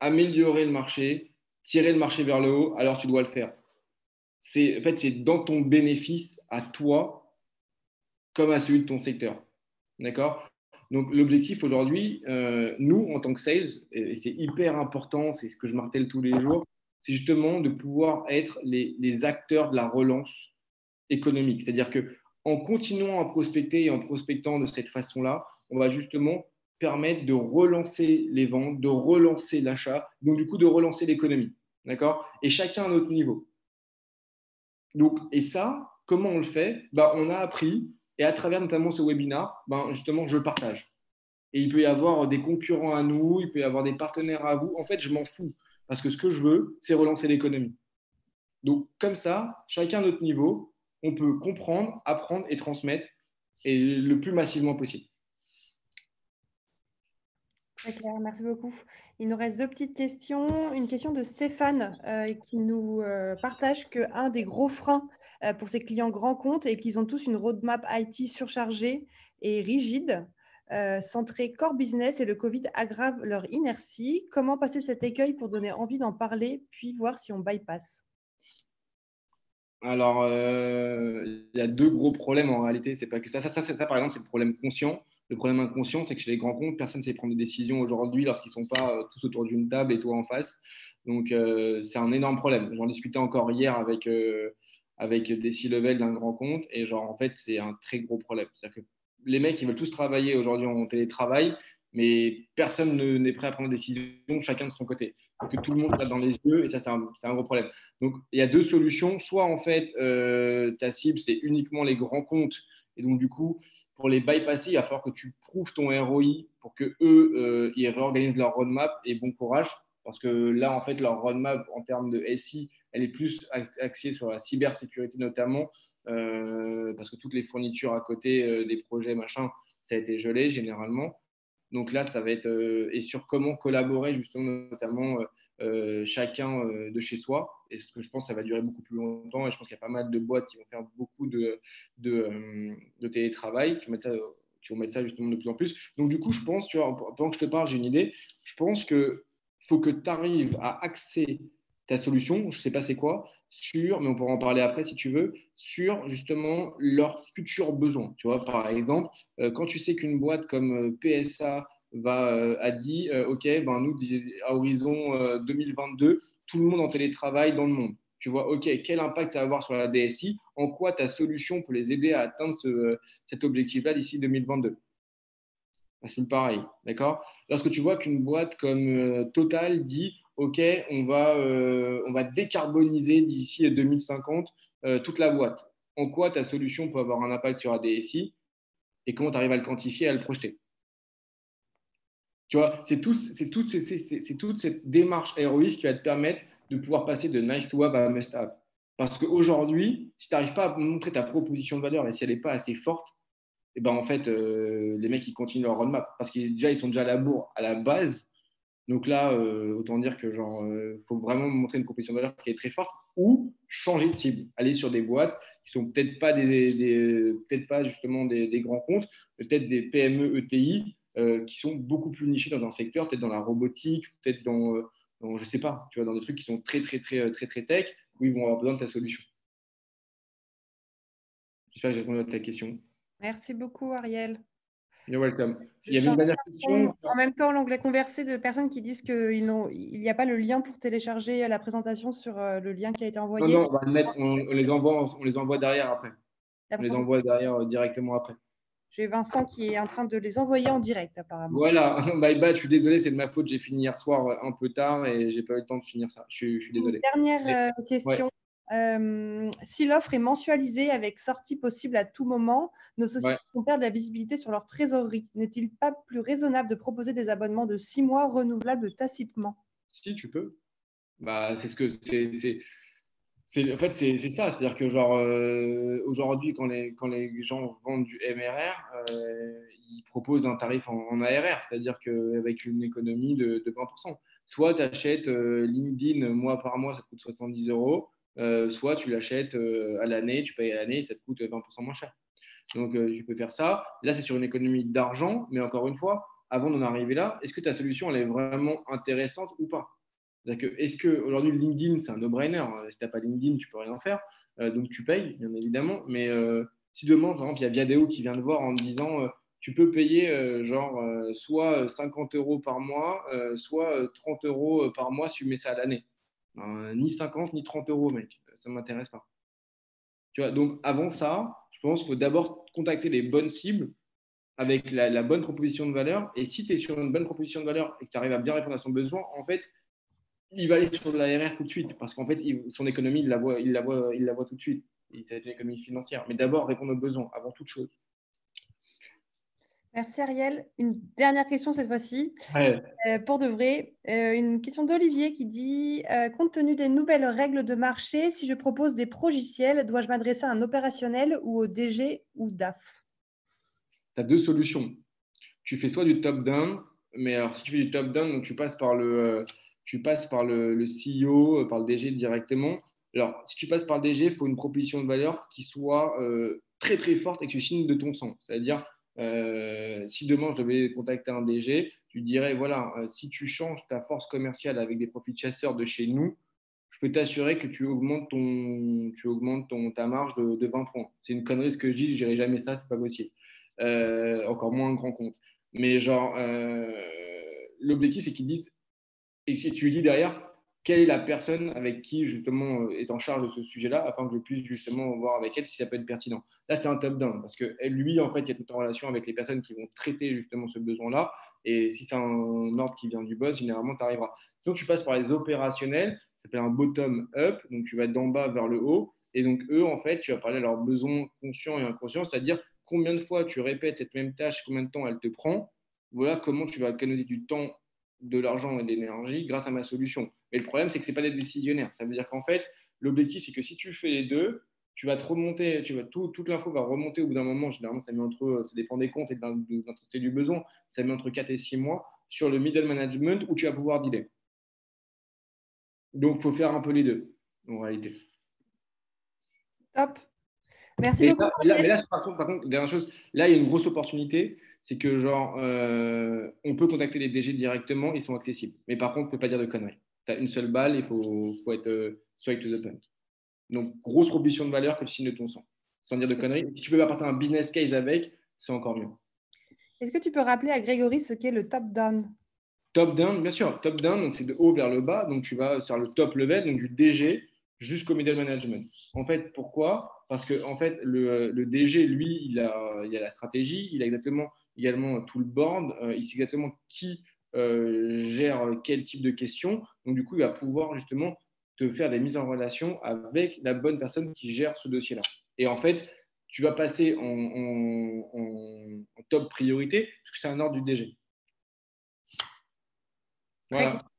améliorer le marché, tirer le marché vers le haut, alors tu dois le faire. En fait, c'est dans ton bénéfice à toi comme à celui de ton secteur. D'accord? Donc, l'objectif aujourd'hui, nous, en tant que sales, et c'est hyper important, c'est ce que je martèle tous les jours, c'est justement de pouvoir être les acteurs de la relance économique. C'est-à-dire que en continuant à prospecter et en prospectant de cette façon-là, on va justement permettre de relancer les ventes, de relancer l'achat, donc du coup de relancer l'économie. D'accord? Et chacun à notre niveau. Donc, et ça, comment on le fait? Ben, on a appris, et à travers notamment ce webinar, ben, justement, je le partage. Et il peut y avoir des concurrents à nous, il peut y avoir des partenaires à vous. En fait, je m'en fous. Parce que ce que je veux, c'est relancer l'économie. Donc, comme ça, chacun à notre niveau, on peut comprendre, apprendre et transmettre et le plus massivement possible. Très clair, merci beaucoup. Il nous reste deux petites questions. Une question de Stéphane qui nous partage qu'un des gros freins pour ses clients grands comptes est qu'ils ont tous une roadmap IT surchargée et rigide, centrée core business, et le Covid aggrave leur inertie. Comment passer cet écueil pour donner envie d'en parler, puis voir si on bypass? Alors, il y a deux gros problèmes en réalité. C'est pas que ça. Ça, par exemple, c'est le problème conscient. Le problème inconscient, c'est que chez les grands comptes, personne ne sait prendre des décisions aujourd'hui lorsqu'ils ne sont pas tous autour d'une table et toi en face. Donc, c'est un énorme problème. J'en discutais encore hier avec des C-level d'un grand compte et genre, en fait, c'est un très gros problème. C'est-à-dire que les mecs, ils veulent tous travailler aujourd'hui en télétravail, mais personne n'est prêt à prendre des décisions, chacun de son côté. Donc, que tout le monde regarde dans les yeux et ça, c'est un gros problème. Donc, il y a deux solutions. Soit, en fait, ta cible, c'est uniquement les grands comptes. Et donc, du coup, pour les bypasser, il va falloir que tu prouves ton ROI pour que eux, ils réorganisent leur roadmap et bon courage. Parce que là, en fait, leur roadmap en termes de SI, elle est plus axée sur la cybersécurité notamment. Parce que toutes les fournitures à côté des projets, machin, ça a été gelé généralement. Donc là, ça va être et sur comment collaborer justement, notamment chacun de chez soi. Et ce que je pense, ça va durer beaucoup plus longtemps. Et je pense qu'il y a pas mal de boîtes qui vont faire beaucoup de télétravail, qui vont mettre ça justement de plus en plus. Donc du coup, je pense, tu vois, pendant que je te parle, j'ai une idée. Je pense que faut que tu arrives à axer ta solution, je ne sais pas c'est quoi, mais on pourra en parler après si tu veux, sur justement leurs futurs besoins. Tu vois, par exemple, quand tu sais qu'une boîte comme PSA a dit, OK, ben nous, à horizon 2022, tout le monde en télétravail dans le monde. Tu vois, OK, quel impact ça va avoir sur la DSI? En quoi ta solution peut les aider à atteindre cet objectif-là d'ici 2022? Un SMIC pareil, d'accord? Lorsque tu vois qu'une boîte comme Total dit, OK, on va décarboniser d'ici 2050 toute la boîte. En quoi ta solution peut avoir un impact sur ADSI et comment tu arrives à le quantifier et à le projeter? Tu vois, c'est toute cette démarche héroïste qui va te permettre de pouvoir passer de nice to have à must have. Parce qu'aujourd'hui, si tu n'arrives pas à montrer ta proposition de valeur et si elle n'est pas assez forte, et ben en fait, les mecs, ils continuent leur roadmap parce qu'ils déjà, ils sont déjà à la bourre à la base. Donc là, autant dire que genre, faut vraiment montrer une proposition de valeur qui est très forte ou changer de cible, aller sur des boîtes qui sont peut-être pas peut-être pas justement des grands comptes, peut-être des PME ETI qui sont beaucoup plus nichés dans un secteur, peut-être dans la robotique, peut-être dans je sais pas, tu vois, dans des trucs qui sont très tech où ils vont avoir besoin de ta solution. J'espère que j'ai répondu à ta question. Merci beaucoup, Ariel. You're welcome. Je Il y avait suis en une dernière question. en même temps l'onglet conversé de personnes qui disent qu'il n'y a pas le lien pour télécharger la présentation sur le lien qui a été Non, envoyé. non, on va le mettre, on les envoie derrière après. La On les présentation. envoie derrière directement après. J'ai Vincent qui est en train de les envoyer en direct, apparemment. Voilà, bye bye, je suis désolé, c'est de ma faute, j'ai fini hier soir un peu tard et j'ai pas eu le temps de finir ça. Je suis Une désolé. dernière Ouais, question. Si l'offre est mensualisée avec sortie possible à tout moment, nos ouais. sociétés vont perdre la visibilité sur leur trésorerie. N'est-il pas plus raisonnable de proposer des abonnements de 6 mois renouvelables tacitement? Si tu peux. Bah, c'est ce que en fait, c'est ça. C'est-à-dire que, genre, aujourd'hui, quand les gens vendent du MRR, ils proposent un tarif en ARR, c'est-à-dire qu'avec une économie de 20%. Soit tu achètes LinkedIn mois par mois, ça te coûte 70 euros, soit tu l'achètes à l'année, tu payes à l'année et ça te coûte 20% moins cher. Donc, tu peux faire ça. Là, c'est sur une économie d'argent, mais encore une fois, avant d'en arriver là, est-ce que ta solution, elle est vraiment intéressante ou pas? Est-ce que aujourd'hui LinkedIn, c'est un no-brainer? Si tu n'as pas LinkedIn, tu peux rien faire. Donc tu payes, bien évidemment. Mais si demain, par exemple, il y a Viadeo qui vient te voir en te disant tu peux payer soit 50 euros par mois, soit 30 euros par mois si tu mets ça à l'année. Ni 50 ni 30 euros, mec. Ça ne m'intéresse pas. Tu vois, donc avant ça, je pense qu'il faut d'abord contacter les bonnes cibles avec la bonne proposition de valeur. Et si tu es sur une bonne proposition de valeur et que tu arrives à bien répondre à son besoin, en fait, il va aller sur de la RR tout de suite parce qu'en fait, son économie, il la voit tout de suite. Et c'est une économie financière. Mais d'abord, répondre aux besoins avant toute chose. Merci Ariel. Une dernière question cette fois-ci. Ouais. Pour de vrai, une question d'Olivier qui dit compte tenu des nouvelles règles de marché, si je propose des progiciels, dois-je m'adresser à un opérationnel ou au DG ou DAF? Tu as deux solutions. Tu fais soit du top-down, mais alors si tu fais du top-down, donc tu passes par le CEO, par le DG directement. Alors, si tu passes par le DG, il faut une proposition de valeur qui soit très très forte et que tu signes de ton sang. C'est-à-dire, si demain je devais contacter un DG, tu dirais voilà, si tu changes ta force commerciale avec des profils chasseurs de chez nous, je peux t'assurer que ta marge de 20 points. C'est une connerie ce que je dis, je n'irai jamais ça, c'est pas possible. Encore moins un grand compte. Mais genre, l'objectif, c'est qu'ils disent, et que tu lui dis derrière, quelle est la personne avec qui justement est en charge de ce sujet-là, afin que je puisse justement voir avec elle si ça peut être pertinent. Là, c'est un top-down, parce que lui, en fait, il y a toute en relation avec les personnes qui vont traiter justement ce besoin-là. Et si c'est un ordre qui vient du boss, généralement, tu arriveras. Sinon, tu passes par les opérationnels, ça s'appelle un bottom-up, donc tu vas d'en bas vers le haut. Et donc, eux, en fait, tu vas parler de leurs besoins conscients et inconscients, c'est-à-dire combien de fois tu répètes cette même tâche, combien de temps elle te prend. Voilà comment tu vas économiser du temps, de l'argent et de l'énergie grâce à ma solution. Mais le problème, c'est que ce n'est pas des décisionnaires. Ça veut dire qu'en fait, l'objectif, c'est que si tu fais les deux, tu vas te remonter, toute l'info va remonter au bout d'un moment. Généralement, ça dépend des comptes et de l'intensité du besoin. Ça met entre 4 et 6 mois sur le middle management où tu vas pouvoir dealer. Donc, il faut faire un peu les deux, en réalité. Top. Merci Mais beaucoup. là, par contre, dernière chose, là, il y a une grosse opportunité, c'est que genre, on peut contacter les DG directement, ils sont accessibles. Mais par contre, on ne peut pas dire de conneries. Tu as une seule balle, il faut être straight to the point. Donc, grosse proposition de valeur que tu signes de ton sang, sans dire de conneries. Si tu peux apporter un business case avec, c'est encore mieux. Est-ce que tu peux rappeler à Grégory ce qu'est le top-down? Top down, bien sûr, top down, donc c'est de haut vers le bas, donc tu vas sur le top level, donc du DG jusqu'au middle management. En fait, pourquoi? Parce que en fait, le DG, lui, il a la stratégie, il a exactement également tout le board. Il sait exactement qui gère quel type de questions. Donc, du coup, il va pouvoir justement te faire des mises en relation avec la bonne personne qui gère ce dossier-là. Et en fait, tu vas passer en top priorité parce que c'est un ordre du DG. Très Voilà. clair.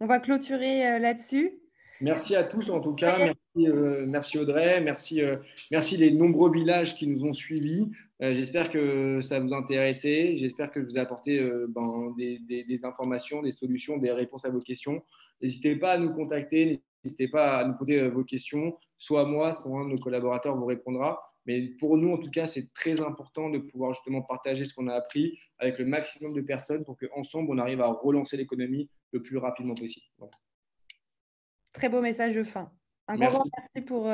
On va clôturer là-dessus. Merci à tous en tout cas. Merci Audrey. Merci les nombreux villages qui nous ont suivis. J'espère que ça vous a intéressé. J'espère que je vous ai apporté des informations, des solutions, des réponses à vos questions. N'hésitez pas à nous contacter. N'hésitez pas à nous poser vos questions. Soit moi, soit un de nos collaborateurs vous répondra. Mais pour nous, en tout cas, c'est très important de pouvoir justement partager ce qu'on a appris avec le maximum de personnes pour qu'ensemble, on arrive à relancer l'économie le plus rapidement possible. Voilà. Très beau message de fin. Un Merci. grand merci pour